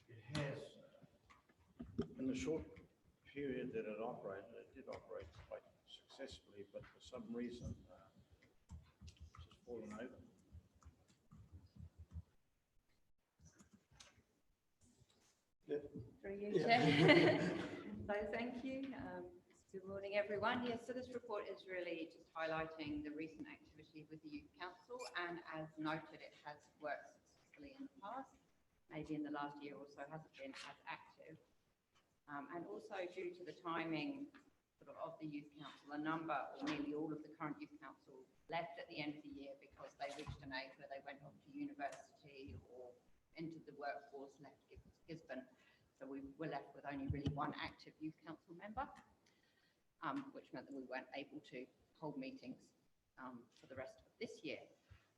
Speaker 3: It has, in the short period that it operated, it did operate quite successfully, but for some reason, it's just fallen over.
Speaker 14: Through you, Chair. So thank you. Good morning, everyone. Yes, so this report is really just highlighting the recent activity with the Youth Council, and as noted, it has worked successfully in the past. Maybe in the last year or so hasn't been as active. And also due to the timing of the Youth Council, a number or nearly all of the current Youth Council left at the end of the year because they reached an age where they went off to university or entered the workforce, left Gisborne. So we were left with only really one active Youth Council member, which meant that we weren't able to hold meetings for the rest of this year.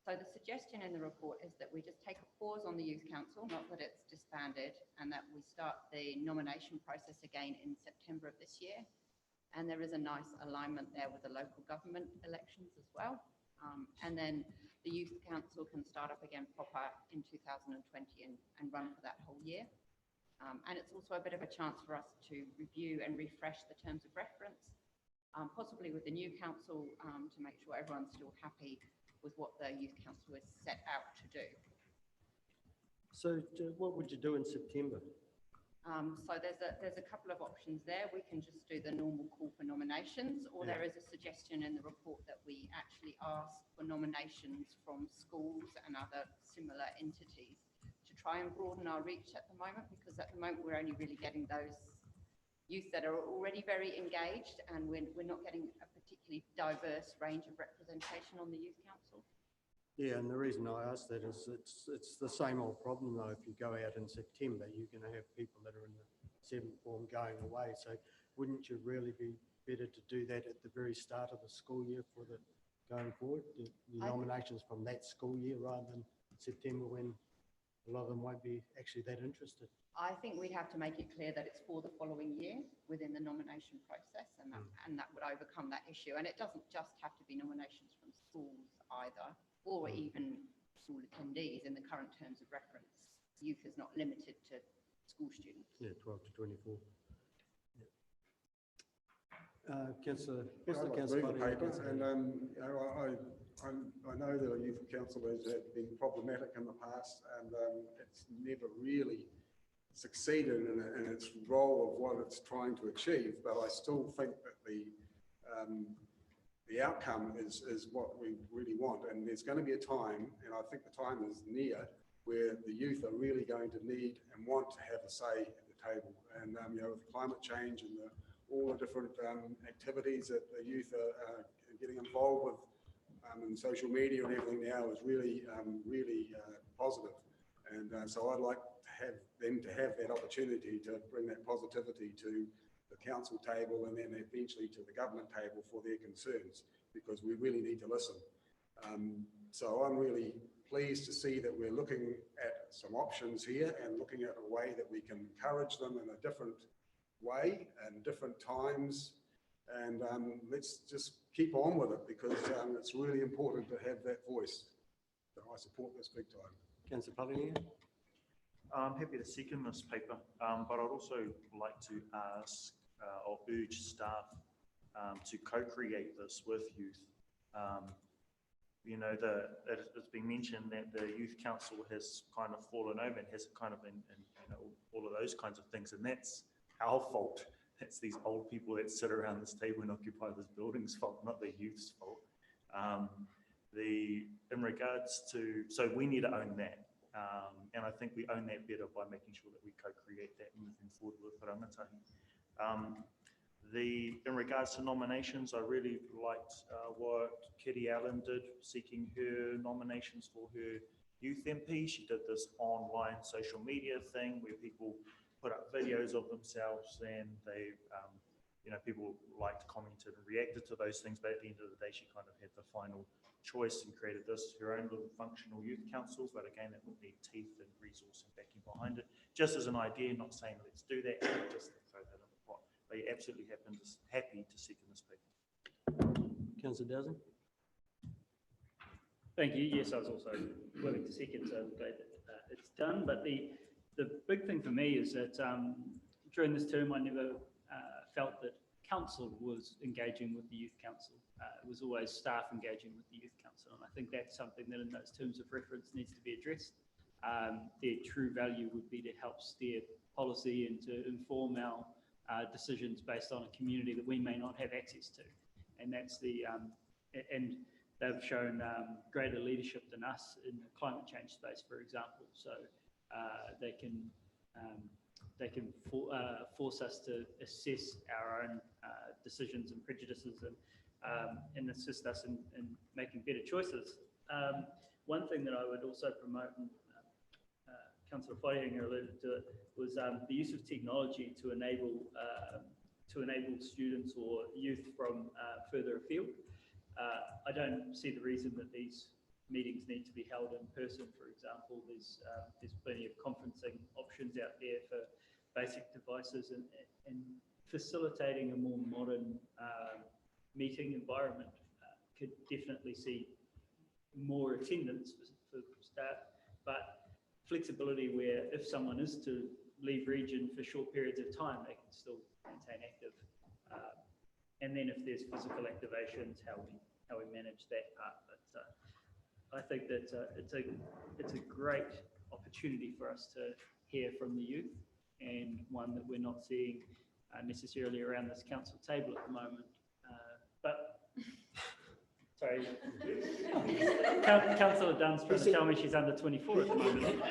Speaker 14: So the suggestion in the report is that we just take a pause on the Youth Council, not that it's disbanded, and that we start the nomination process again in September of this year. And there is a nice alignment there with the local government elections as well. And then the Youth Council can start up again proper in 2020 and run for that whole year. And it's also a bit of a chance for us to review and refresh the terms of reference, possibly with the new council, to make sure everyone's still happy with what the Youth Council is set out to do.
Speaker 1: So what would you do in September?
Speaker 14: So there's a couple of options there. We can just do the normal call for nominations, or there is a suggestion in the report that we actually ask for nominations from schools and other similar entities to try and broaden our reach at the moment, because at the moment we're only really getting those youth that are already very engaged, and we're not getting a particularly diverse range of representation on the Youth Council.
Speaker 1: Yeah, and the reason I ask that is it's the same old problem though. If you go out in September, you're going to have people that are in the 7th form going away. So wouldn't you really be better to do that at the very start of the school year for the going forward, the nominations from that school year rather than September when a lot of them won't be actually that interested.
Speaker 14: I think we'd have to make it clear that it's for the following year within the nomination process, and that would overcome that issue. And it doesn't just have to be nominations from schools either, or even school attendees in the current terms of reference. Youth is not limited to school students.
Speaker 1: Yeah, 12 to 24. Councillor,
Speaker 8: Yeah, I'd like to read the paper, and you know, I know that a youth council has been problematic in the past, and it's never really succeeded in its role of what it's trying to achieve. But I still think that the outcome is what we really want. And there's going to be a time, and I think the time is near, where the youth are really going to need and want to have a say at the table. And you know, with climate change and all the different activities that the youth are getting involved with in social media and everything now is really, really positive. And so I'd like to have them to have that opportunity to bring that positivity to the council table and then eventually to the government table for their concerns, because we really need to listen. So I'm really pleased to see that we're looking at some options here and looking at a way that we can encourage them in a different way and different times, and let's just keep on with it, because it's really important to have that voice. So I support this big time.
Speaker 1: Councillor Pullinger?
Speaker 9: I'm happy to second this paper, but I'd also like to ask or urge staff to co-create this with youth. You know, it's been mentioned that the Youth Council has kind of fallen over and has kind of been, you know, all of those kinds of things, and that's our fault. That's these old people that sit around this table and occupy this building's fault, not the youth's fault. In regards to, so we need to own that. And I think we own that better by making sure that we co-create that moving forward with rangatahi. In regards to nominations, I really liked what Kitty Allen did, seeking her nominations for her youth MP. She did this online social media thing where people put up videos of themselves, and they, you know, people liked, commented and reacted to those things, but at the end of the day, she kind of had the final choice and created her own little functional youth council. But again, it would need teeth and resource and backing behind it. Just as an idea, not saying let's do that, just to throw that in the pot. But you're absolutely happy to second this paper.
Speaker 1: Councillor Dowsing?
Speaker 11: Thank you. Yes, I was also willing to second, so I'm glad that it's done. But the big thing for me is that during this term, I never felt that council was engaging with the youth council. It was always staff engaging with the youth council, and I think that's something that in those terms of reference needs to be addressed. Their true value would be to help steer policy and to inform our decisions based on a community that we may not have access to, and that's and they've shown greater leadership than us in the climate change space, for example. So they can force us to assess our own decisions and prejudices and assist us in making better choices. One thing that I would also promote, and Councillor Whaihinga alluded to it, was the use of technology to enable students or youth from further afield. I don't see the reason that these meetings need to be held in person, for example. There's plenty of conferencing options out there for basic devices, and facilitating a more modern meeting environment could definitely see more attendance for staff, but flexibility where if someone is to leave region for short periods of time, they can still maintain active. And then if there's physical activations, how we manage that part. But I think that it's a great opportunity for us to hear from the youth, and one that we're not seeing necessarily around this council table at the moment. But sorry, Councillor Dunn's trying to tell me she's under 24 at the moment.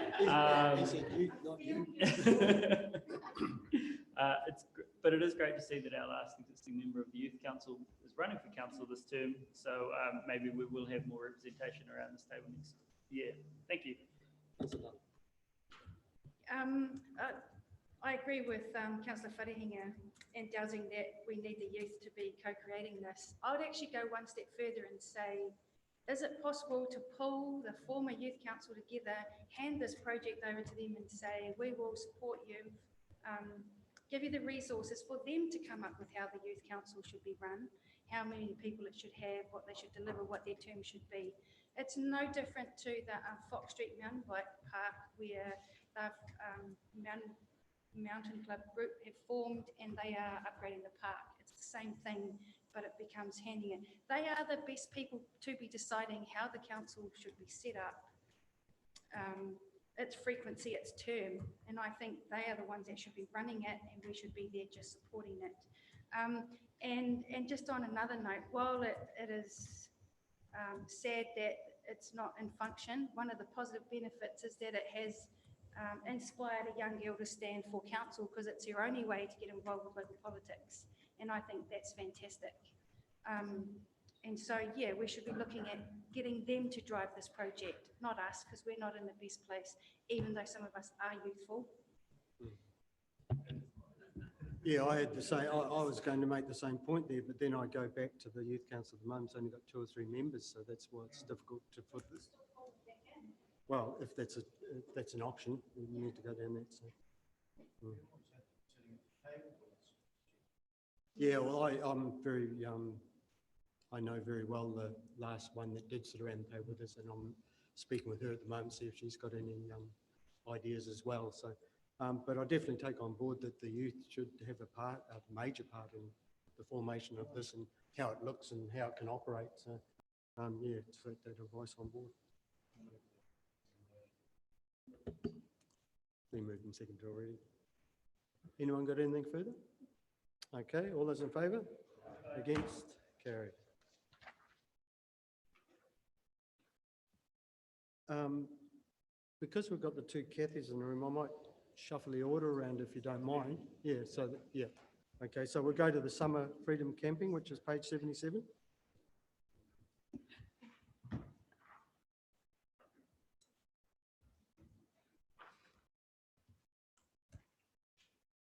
Speaker 11: But it is great to see that our last existing member of the Youth Council is running for council this term. So maybe we will have more representation around this table next year. Thank you.
Speaker 13: I agree with Councillor Wharehinga and Dowsing that we need the youth to be co-creating this. I would actually go one step further and say Is it possible to pull the former youth council together, hand this project over to them and say, we will support you, give you the resources for them to come up with how the youth council should be run, how many people it should have, what they should deliver, what their terms should be. It's no different to the Fox Street Mountain Bike Park where the Mountain Club group have formed and they are upgrading the park. It's the same thing, but it becomes handing it. They are the best people to be deciding how the council should be set up, its frequency, its term, and I think they are the ones that should be running it and we should be there just supporting it. And just on another note, while it is sad that it's not in function, one of the positive benefits is that it has inspired a young girl to stand for council because it's your only way to get involved with local politics. And I think that's fantastic. And so, yeah, we should be looking at getting them to drive this project, not us, because we're not in the best place, even though some of us are youthful.
Speaker 1: Yeah, I had to say, I was going to make the same point there, but then I go back to the youth council at the moment, it's only got 2 or 3 members, so that's why it's difficult to put this. Well, if that's an option, we need to go down that. So. Yeah, well, I'm very, I know very well the last one that did sit around the table with us, and I'm speaking with her at the moment, see if she's got any ideas as well. So, but I definitely take on board that the youth should have a major part in the formation of this and how it looks and how it can operate. So, yeah, take that advice on board. Been moved and seconded already. Anyone got anything further? Okay, all those in favour? Against? Carried. Because we've got the 2 Kathys in the room, I might shuffle the order around if you don't mind. Yeah, so that, yeah. Okay, so we'll go to the Summer Freedom Camping, which is page 77.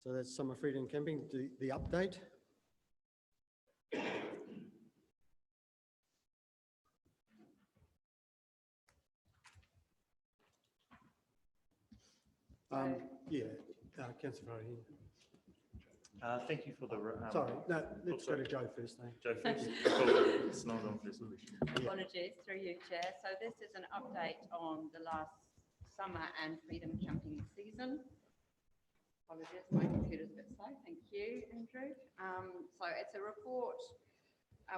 Speaker 1: So that's Summer Freedom Camping, the update. Yeah, Councillor Faraheen.
Speaker 9: Thank you for the...
Speaker 1: Sorry, no, let's go to Joe first.
Speaker 9: Joe first. It's not on first question.
Speaker 14: Apologies, through you, Chair. So this is an update on the last summer and freedom camping season. Apologies, my computer's a bit slow. Thank you, Andrew. So it's a report.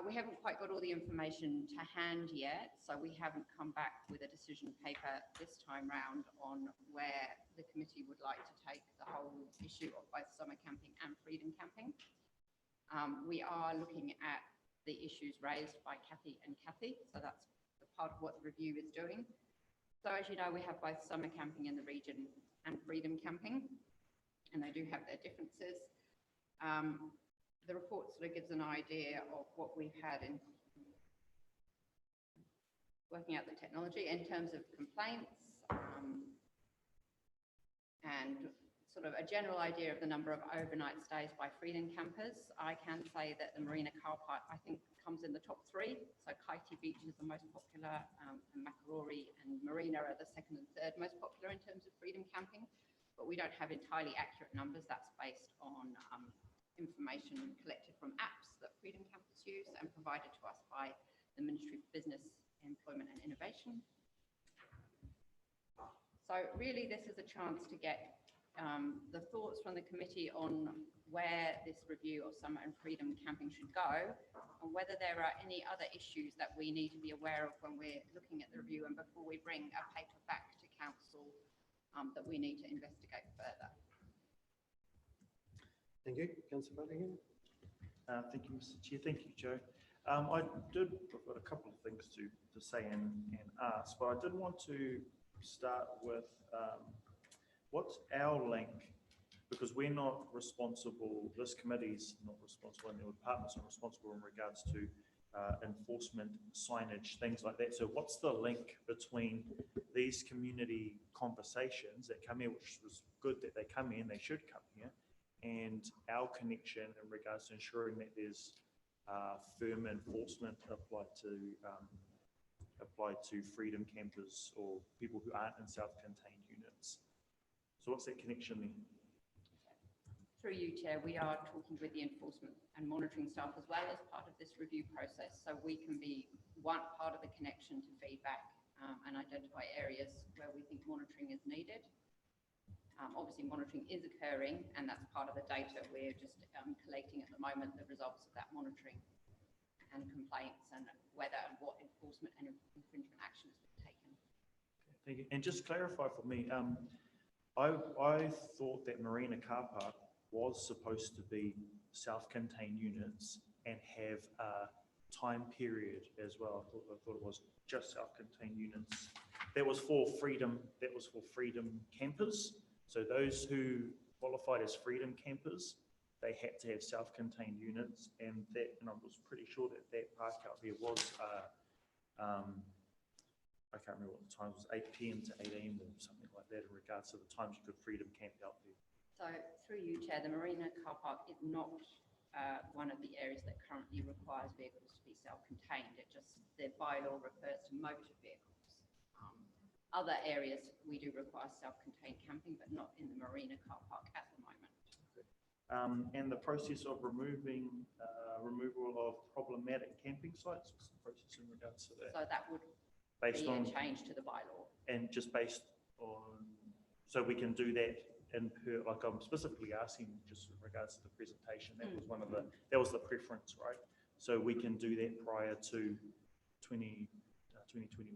Speaker 14: We haven't quite got all the information to hand yet, so we haven't come back with a decision paper this time round on where the committee would like to take the whole issue of both summer camping and freedom camping. We are looking at the issues raised by Kathy and Kathy, so that's the part of what the review is doing. So as you know, we have both summer camping in the region and freedom camping, and they do have their differences. The report sort of gives an idea of what we've had in working out the technology in terms of complaints, and sort of a general idea of the number of overnight stays by freedom campers. I can say that the Marina car park, I think, comes in the top 3. So Kaiti Beach is the most popular, and Makarori and Marina are the 2nd and 3rd most popular in terms of freedom camping, but we don't have entirely accurate numbers. That's based on information collected from apps that freedom campers use and provided to us by the Ministry of Business, Employment and Innovation. So really this is a chance to get the thoughts from the committee on where this review of summer and freedom camping should go, and whether there are any other issues that we need to be aware of when we're looking at the review and before we bring a paper back to council that we need to investigate further.
Speaker 1: Thank you. Councillor Faraheen.
Speaker 9: Thank you, Mr. Chair. Thank you, Joe. I've got a couple of things to say and ask, but I did want to start with what's our link, because we're not responsible, this committee's not responsible and the department's not responsible in regards to enforcement, signage, things like that. So what's the link between these community conversations that come here, which was good that they come here and they should come here, and our connection in regards to ensuring that there's firm enforcement applied to apply to freedom campers or people who aren't in self-contained units. So what's that connection there?
Speaker 14: Through you, Chair, we are talking with the enforcement and monitoring staff as well as part of this review process, so we can be one part of the connection to feedback and identify areas where we think monitoring is needed. Obviously, monitoring is occurring, and that's part of the data. We're just collecting at the moment the results of that monitoring and complaints and whether and what enforcement and infringement action has been taken.
Speaker 9: Thank you. And just clarify for me, I thought that Marina Car Park was supposed to be self-contained units and have a time period as well. I thought it was just self-contained units. That was for freedom campers. So those who qualified as freedom campers, they had to have self-contained units, and I was pretty sure that park out there was, I can't remember what the time was, 8 p.m. to 8 a.m. or something like that in regards to the times you could freedom camp out there.
Speaker 14: So through you, Chair, the Marina Car Park is not one of the areas that currently requires vehicles to be self-contained. The bylaw refers to motor vehicles. Other areas we do require self-contained camping, but not in the Marina Car Park at the moment.
Speaker 9: And the process of removal of problematic camping sites, what's the process in regards to that?
Speaker 14: So that would
Speaker 9: Based
Speaker 14: be
Speaker 9: on,
Speaker 14: a change to the bylaw.
Speaker 9: and just based on, so we can do that like I'm specifically asking just in regards to the presentation, that was one of that was the preference, right? So we can do that prior to 2021.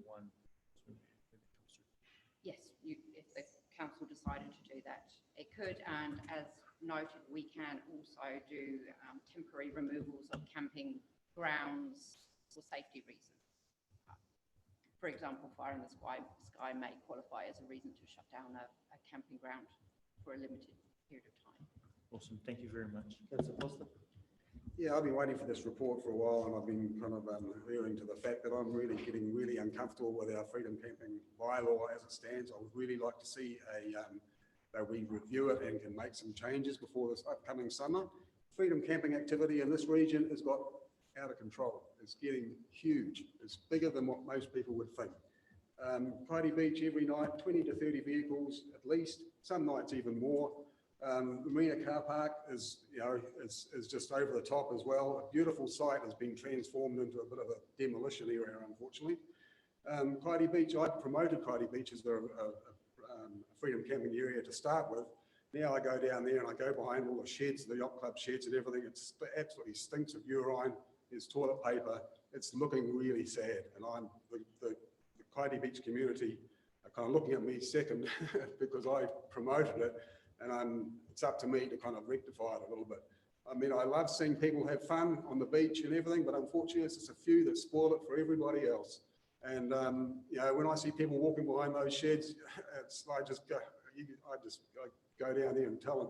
Speaker 14: Yes, if the council decided to do that, it could, and as noted, we can also do temporary removals of camping grounds for safety reasons. For example, Fire in the Sky may qualify as a reason to shut down a camping ground for a limited period of time.
Speaker 9: Awesome, thank you very much.
Speaker 1: Councillor Foster?
Speaker 8: Yeah, I've been waiting for this report for a while, and I've been kind of adhering to the fact that I'm really getting really uncomfortable with our freedom camping bylaw as it stands. I would really like to see that we review it and can make some changes before this upcoming summer. Freedom camping activity in this region has got out of control. It's getting huge. It's bigger than what most people would think. Clyde Beach every night, 20 to 30 vehicles at least, some nights even more. The Marina Car Park is just over the top as well. A beautiful site has been transformed into a bit of a demolition area, unfortunately. Clyde Beach, I promoted Clyde Beach as a freedom camping area to start with. Now I go down there and I go behind all the sheds, the yacht club sheds and everything. It absolutely stinks of urine. There's toilet paper. It's looking really sad. And the Clyde Beach community are kind of looking at me second because I promoted it. And it's up to me to kind of rectify it a little bit. I mean, I love seeing people have fun on the beach and everything, but unfortunately, it's just a few that spoil it for everybody else. And when I see people walking behind those sheds, I go down there and tell them,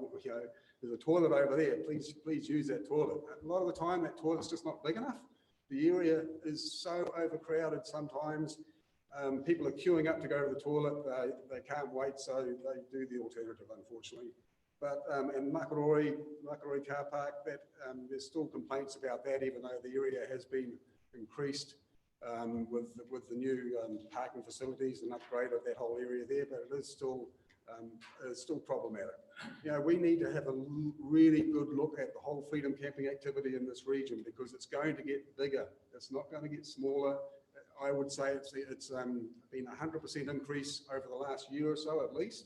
Speaker 8: there's a toilet over there. Please use that toilet. A lot of the time, that toilet's just not big enough. The area is so overcrowded sometimes. People are queuing up to go to the toilet. They can't wait, so they do the alternative, unfortunately. But in Makarori Car Park, there's still complaints about that, even though the area has been increased with the new parking facilities and upgrade of that whole area there. But it is still problematic. We need to have a really good look at the whole freedom camping activity in this region because it's going to get bigger. It's not going to get smaller. I would say it's been 100% increase over the last year or so at least.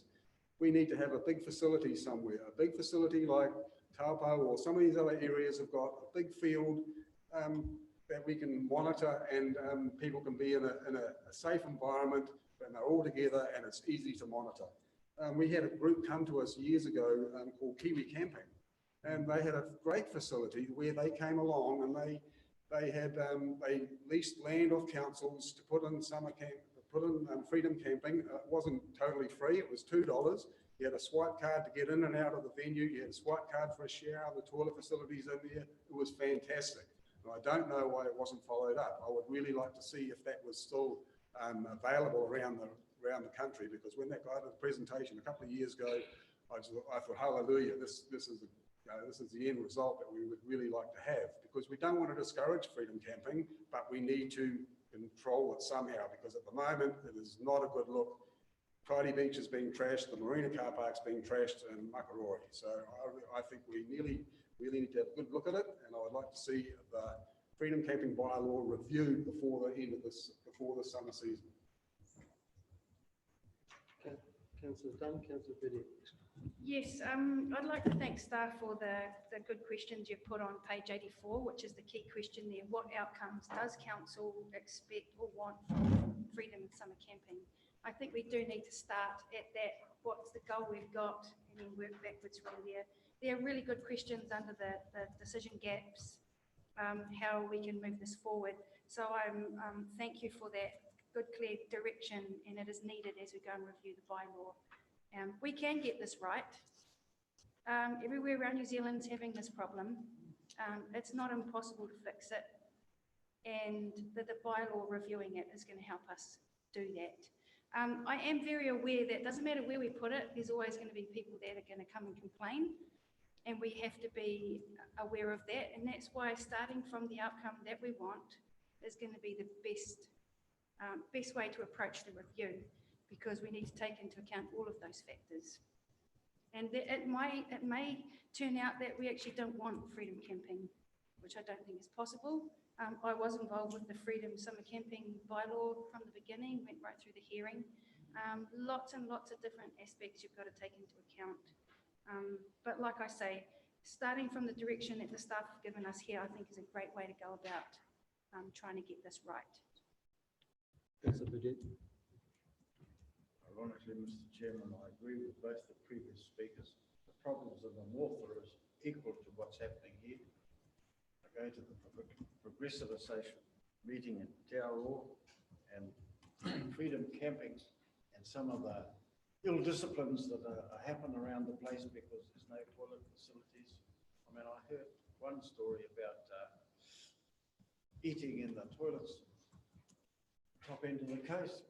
Speaker 8: We need to have a big facility somewhere, a big facility like Taupo or some of these other areas have got a big field that we can monitor and people can be in a safe environment and they're all together and it's easy to monitor. We had a group come to us years ago called Kiwi Camping, and they had a great facility where they came along and they leased land off councils to put in summer camp, freedom camping. It wasn't totally free. It was $2. You had a swipe card to get in and out of the venue. You had a swipe card for a shower. The toilet facilities in there. It was fantastic. And I don't know why it wasn't followed up. I would really like to see if that was still available around the country, because when that guy did the presentation a couple of years ago, I thought, hallelujah, this is the end result that we would really like to have, because we don't want to discourage freedom camping, but we need to control it somehow, because at the moment, it is not a good look. Tidy Beach is being trashed, the Marina car park's being trashed, and Makarori. So I think we really need to have a good look at it, and I would like to see the freedom camping bylaw reviewed before the end of before the summer season.
Speaker 1: Councillor Dunn, Councillor Biddy.
Speaker 13: Yes, I'd like to thank staff for the good questions you've put on page 84, which is the key question there. What outcomes does council expect or want from freedom and summer camping? I think we do need to start at that. What's the goal we've got, and then work backwards from there. There are really good questions under the decision gaps, how we can move this forward. So thank you for that good, clear direction, and it is needed as we go and review the bylaw. We can get this right. Everywhere around New Zealand's having this problem. It's not impossible to fix it, and the bylaw reviewing it is going to help us do that. I am very aware that doesn't matter where we put it, there's always going to be people that are going to come and complain, and we have to be aware of that, and that's why starting from the outcome that we want is going to be the best way to approach the review, because we need to take into account all of those factors. And it may turn out that we actually don't want freedom camping, which I don't think is possible. I was involved with the freedom summer camping bylaw from the beginning, went right through the hearing. Lots and lots of different aspects you've got to take into account. But like I say, starting from the direction that the staff have given us here, I think is a great way to go about trying to get this right.
Speaker 1: Councillor Biddy.
Speaker 3: Ironically, Mr. Chairman, I agree with both the previous speakers. The problems of the north are as equal to what's happening here. I go to the Progressive Association meeting in Te Aroa, and freedom camping and some of the ill disciplines that happen around the place because there's no toilet facilities. I mean, I heard one story about eating in the toilets top end of the coast,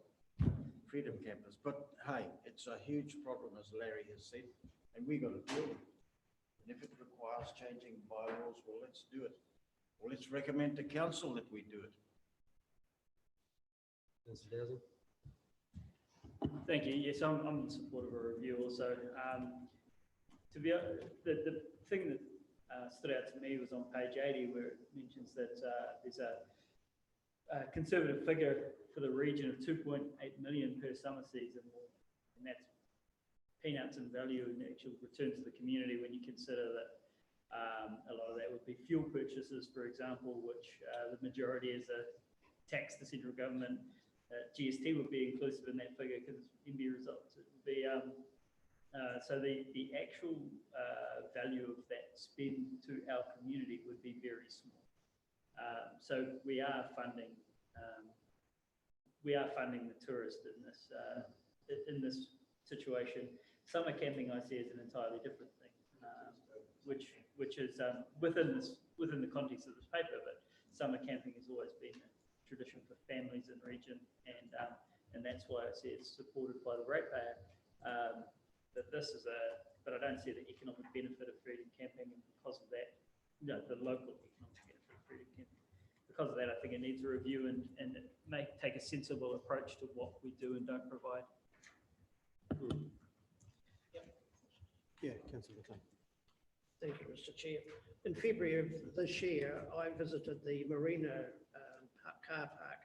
Speaker 3: freedom campers. But hey, it's a huge problem, as Larry has said, and we got to deal with it. And if it requires changing bylaws, well, let's do it. Well, let's recommend to council that we do it.
Speaker 1: Councillor Dowsing.
Speaker 11: Thank you. Yes, I'm in support of a review also. The thing that stood out to me was on page 80, where it mentions that there's a conservative figure for the region of 2.8 million per summer season, and that's peanuts in value and actual return to the community when you consider that a lot of that would be fuel purchases, for example, which the majority is a tax to central government. GST would be inclusive in that figure because it's MB results. It would be so the actual value of that spend to our community would be very small. So we are funding the tourist in this situation. Summer camping I see as an entirely different thing, which is within the context of this paper. But summer camping has always been a tradition for families in region, and that's why I see it's supported by the ratepayer. But I don't see the economic benefit of freedom camping, and because of that, the local economic benefit of freedom camping. Because of that, I think it needs a review and it may take a sensible approach to what we do and don't provide.
Speaker 1: Yeah, Councillor McLean.
Speaker 12: Thank you, Mr. Chair. In February of this year, I visited the Marina car park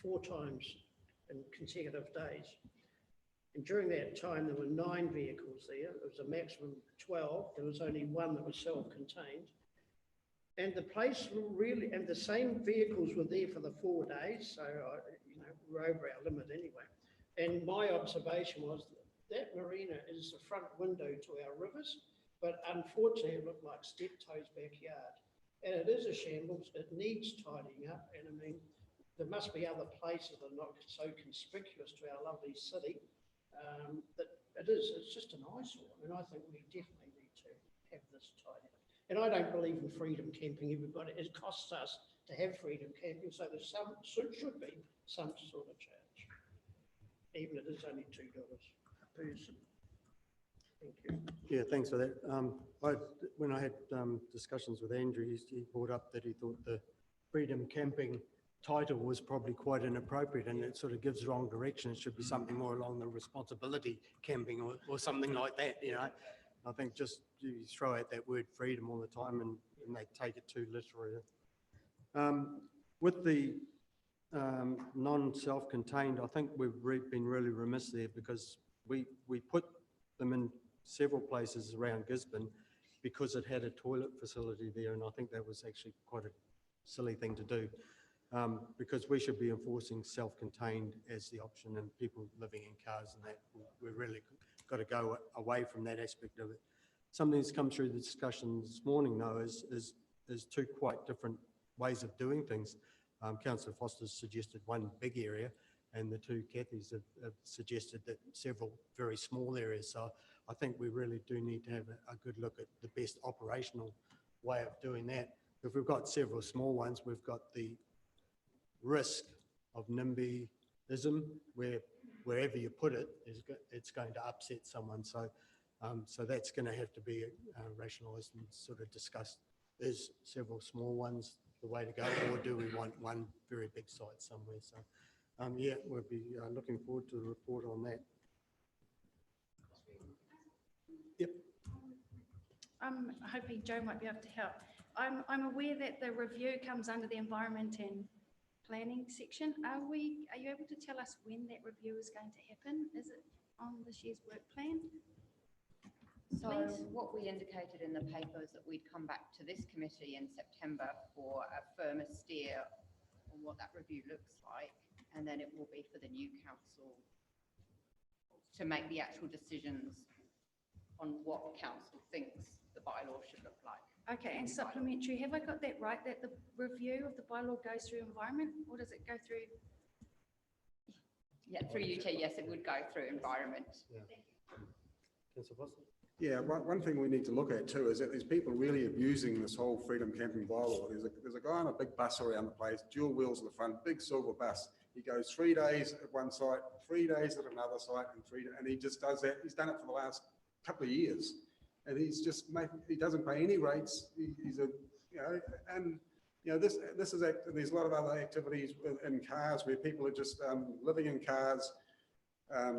Speaker 12: 4 times in consecutive days. And during that time, there were 9 vehicles there. It was a maximum of 12. There was only 1 that was self-contained. And the place really, and the same vehicles were there for the 4 days. So, we're over our limit anyway. And my observation was that marina is the front window to our rivers, but unfortunately it looked like Steptoe's backyard. And it is a shambles. It needs tidying up. And I mean, there must be other places that are not so conspicuous to our lovely city. That it's just an eyesore. And I think we definitely need to have this tidy up. And I don't believe in freedom camping, everybody. It costs us to have freedom camping, so there's should be some sort of charge, even if it's only $2 a person. Thank you.
Speaker 1: Yeah, thanks for that. When I had discussions with Andrew, he brought up that he thought the freedom camping title was probably quite inappropriate and it sort of gives wrong direction. It should be something more along the responsibility camping or something like that, you know. I think just you throw out that word freedom all the time and they take it too literally. With the non-self-contained, I think we've been really remiss there because we put them in several places around Gisborne because it had a toilet facility there, and I think that was actually quite a silly thing to do because we should be enforcing self-contained as the option, and people living in cars and that, we're really got to go away from that aspect of it. Something that's come through the discussion this morning, though, is two quite different ways of doing things. Councillor Foster's suggested one big area, and the two Cathys have suggested that several very small areas. So I think we really do need to have a good look at the best operational way of doing that. If we've got several small ones, we've got the risk of NIMBYism, where wherever you put it, it's going to upset someone. So, so that's going to have to be rationalised and sort of discussed. Is several small ones the way to go, or do we want one very big site somewhere? So, yeah, we'll be looking forward to the report on that. Yep.
Speaker 13: I'm hoping Joe might be able to help. I'm aware that the review comes under the environment and planning section. Are you able to tell us when that review is going to happen? Is it on this year's work plan?
Speaker 14: So what we indicated in the paper is that we'd come back to this committee in September for a firmer steer on what that review looks like, and then it will be for the new council to make the actual decisions on what council thinks the bylaw should look like.
Speaker 13: Okay, and supplementary, have I got that right, that the review of the bylaw goes through environment, or does it go through?
Speaker 14: Yeah, through UT, yes, it would go through environment.
Speaker 1: Yeah. Councillor Foster?
Speaker 8: Yeah, one thing we need to look at too is that there's people really abusing this whole freedom camping bylaw. There's a guy on a big bus around the place, dual wheels in the front, big silver bus. He goes 3 days at one site, 3 days at another site, and he just does that. He's done it for the last couple of years, and he's just he doesn't pay any rates. He's a, you know, and you know this is there's a lot of other activities in cars where people are just living in cars. I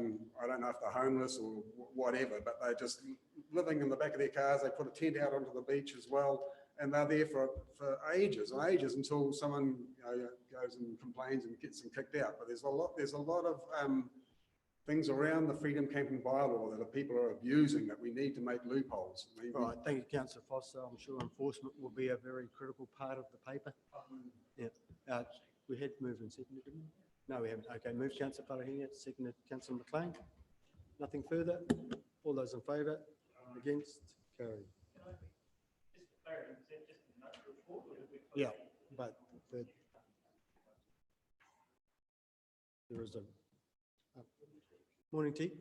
Speaker 8: don't know if they're homeless or whatever, but they're just living in the back of their cars. They put a tent out onto the beach as well, and they're there for ages and ages until someone, you know, goes and complains and gets them kicked out. But there's a lot of things around the freedom camping bylaw that people are abusing that we need to make loopholes.
Speaker 1: Right, thank you, Councillor Foster. I'm sure enforcement will be a very critical part of the paper. Yeah, we had moved and seconded, didn't we? No, we haven't. Okay, move Councillor Parahenia, seconded Councillor McLean. Nothing further? All those in favour? Against? Carried. Yeah, but there is a morning tea.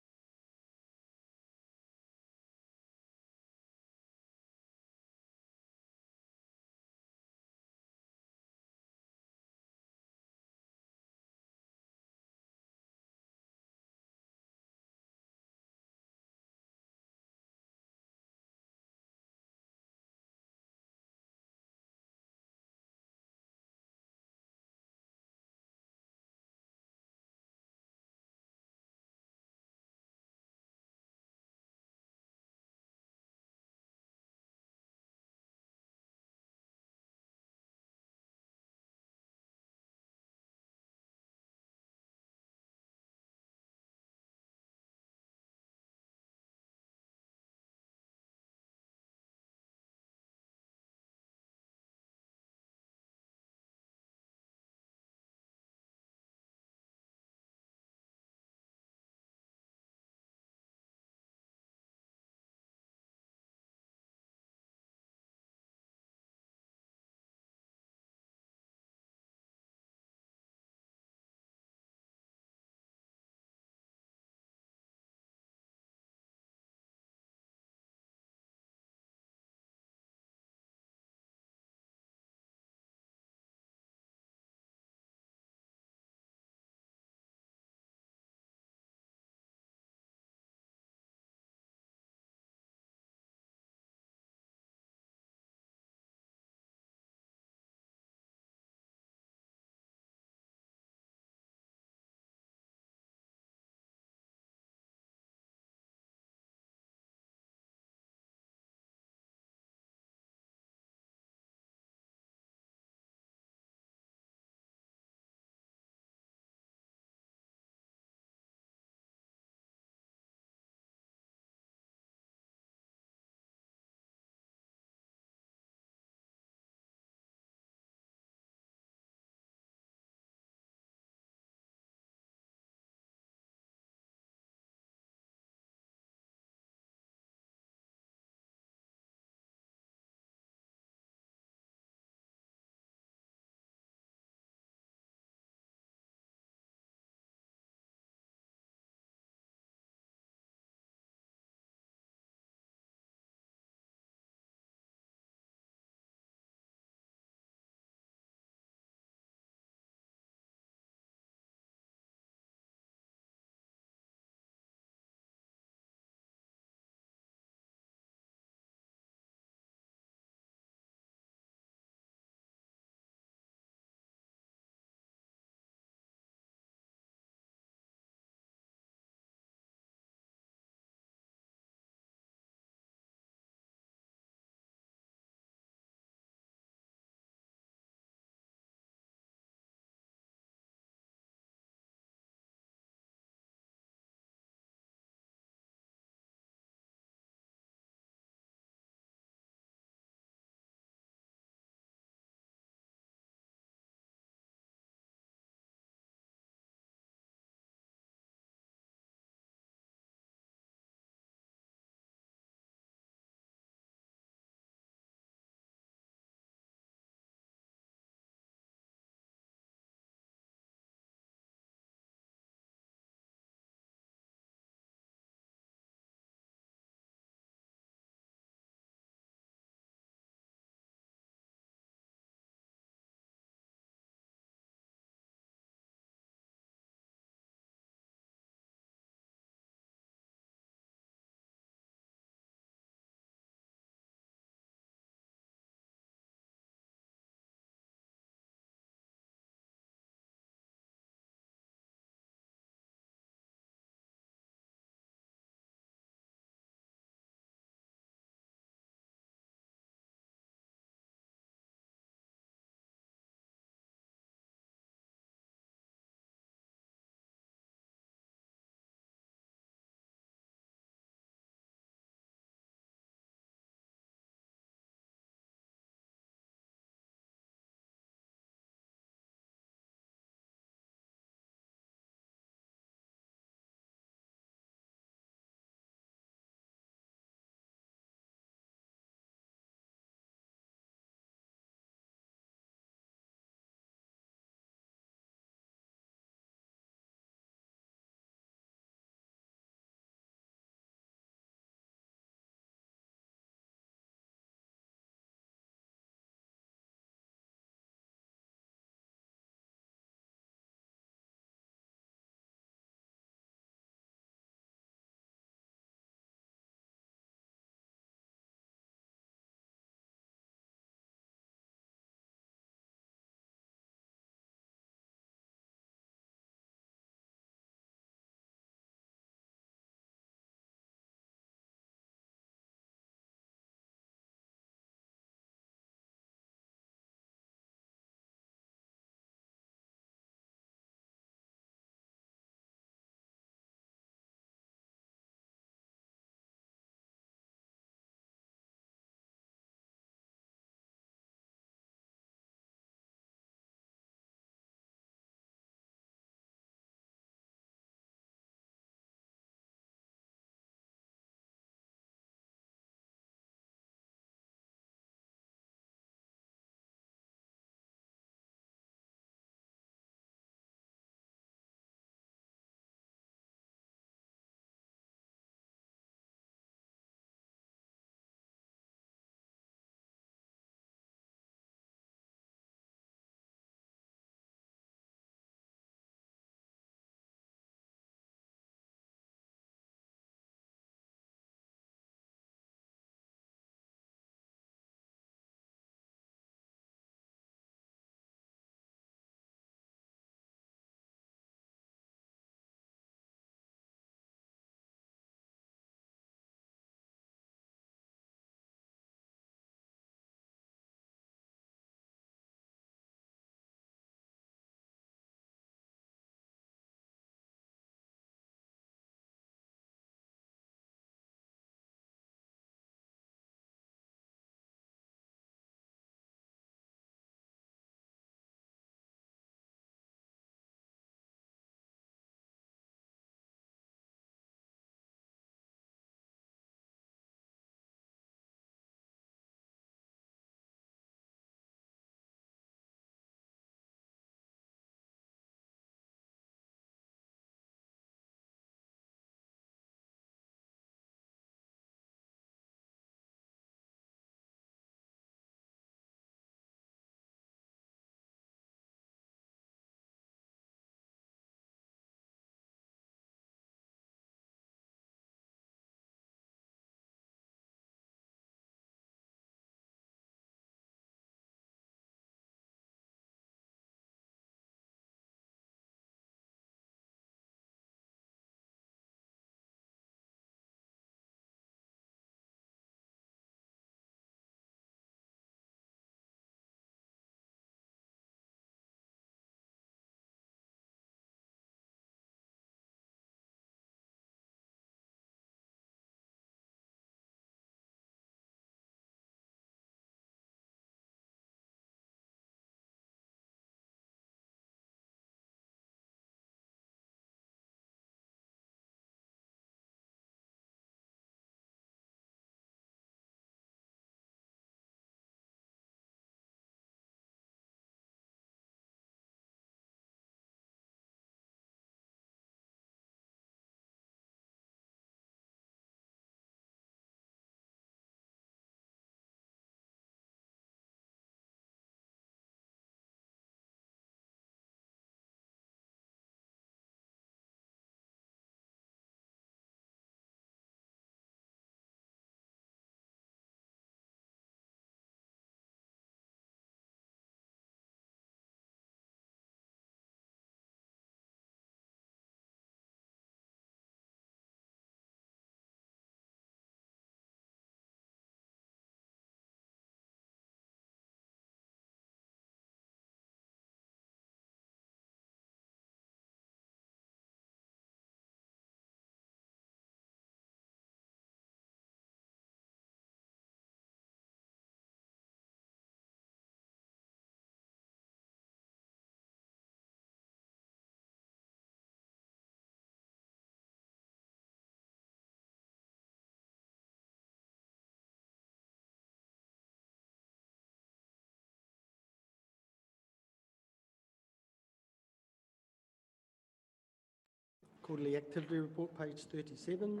Speaker 1: Quarterly activity report, page 37.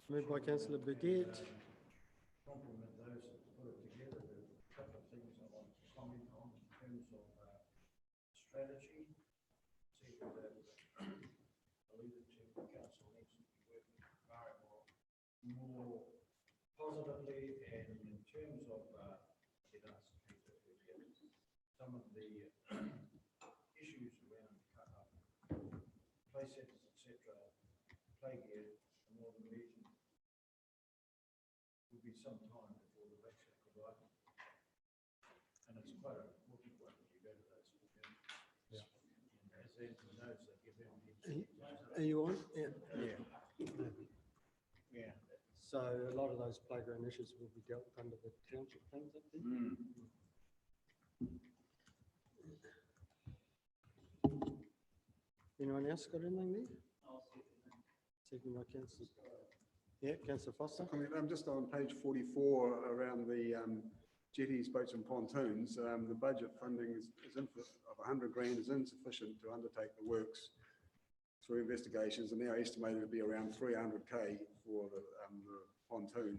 Speaker 1: Moved by councillor Burdett.
Speaker 3: Compliment those that put it together. There's a couple of things I want to comment on in terms of strategy. See that alluded to the council needs to be working far more positively, and in terms of did ask Peter earlier, some of the issues around play centres, etc., play gear in the Northern Region will be some time before the rates are provided. And it's quite an important one when you go to those communities. Yeah. As Anthony knows, they give them.
Speaker 1: Are you on? Yeah.
Speaker 3: Yeah. Yeah.
Speaker 1: So a lot of those playground issues will be dealt under the township things up there. Anyone else got anything there? Second by councillor. Yeah, councillor Foster.
Speaker 8: I mean, I'm just on page 44 around the jetties, boats and pontoons. The budget funding is of 100 grand is insufficient to undertake the works through investigations, and now estimated to be around 300k for the pontoon.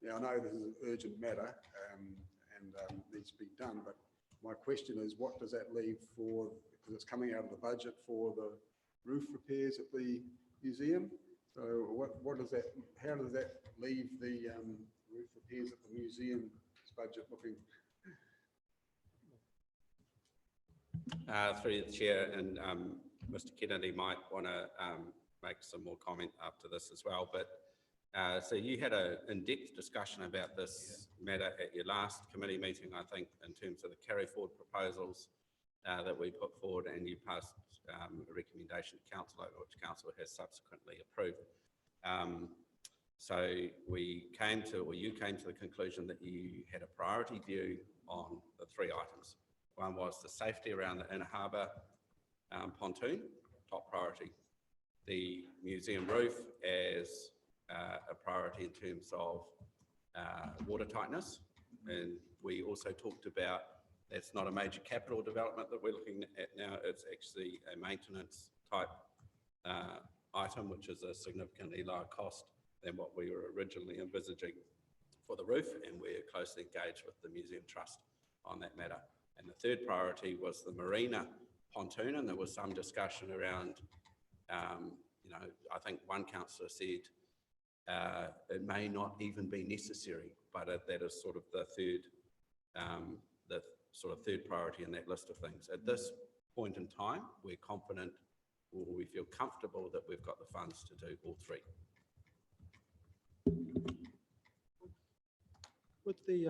Speaker 8: Now, I know this is an urgent matter and needs to be done, but my question is, what does that leave for, because it's coming out of the budget for the roof repairs at the museum? So what does that, how does that leave the roof repairs at the museum's budget looking?
Speaker 5: Through the chair, and Mr. Kennedy might want to make some more comment after this as well. But so you had an in-depth discussion about this matter at your last committee meeting, I think, in terms of the carry forward proposals that we put forward, and you passed a recommendation to council, which council has subsequently approved. So we came to, or you came to the conclusion that you had a priority view on the three items. One was the safety around the inner harbour pontoon, top priority. The museum roof as a priority in terms of water tightness. And we also talked about that's not a major capital development that we're looking at now. It's actually a maintenance type item, which is a significantly lower cost than what we were originally envisaging for the roof. And we're closely engaged with the Museum Trust on that matter. And the third priority was the marina pontoon. And there was some discussion around, you know, I think one councillor said it may not even be necessary, but that is sort of the third priority in that list of things. At this point in time, we're confident, or we feel comfortable that we've got the funds to do all three.
Speaker 1: With the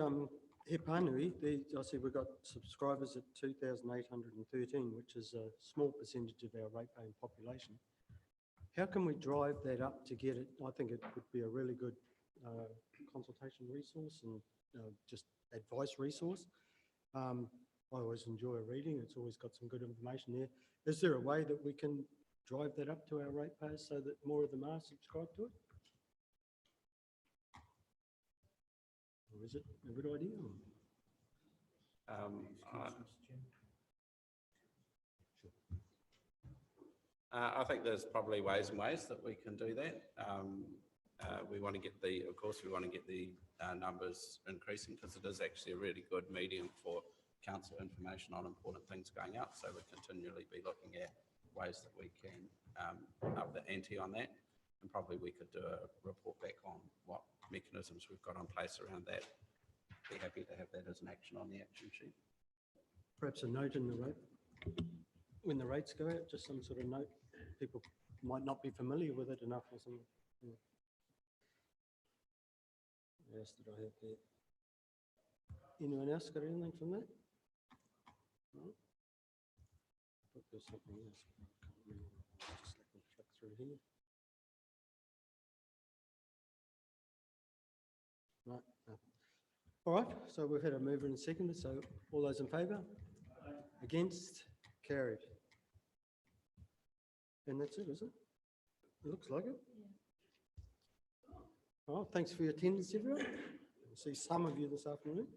Speaker 1: Hepanui, I see we've got subscribers at 2,813, which is a small percentage of our rate-paying population. How can we drive that up to get it? I think it would be a really good consultation resource and just advice resource. I always enjoy reading. It's always got some good information there. Is there a way that we can drive that up to our ratepayers so that more of them are subscribed to it? Or is it a good idea?
Speaker 5: I think there's probably ways and ways that we can do that. We want to get of course, we want to get the numbers increasing, because it is actually a really good medium for council information on important things going out. So we'll continually be looking at ways that we can up the ante on that. And probably we could do a report back on what mechanisms we've got in place around that. Be happy to have that as an action on the action sheet.
Speaker 1: Perhaps a note in the rate, when the rates go out, just some sort of note. People might not be familiar with it enough or something. Yeah. What else did I have there? Anyone else got anything from that? No? I thought there was something else. I can't remember. Just let me flick through here. Right. No. All right, so we've had a mover and a seconder. So all those in favour? Against? Carried. And that's it, is it? It looks like it. Yeah. Oh, thanks for your attendance, everyone. I'll see some of you this afternoon.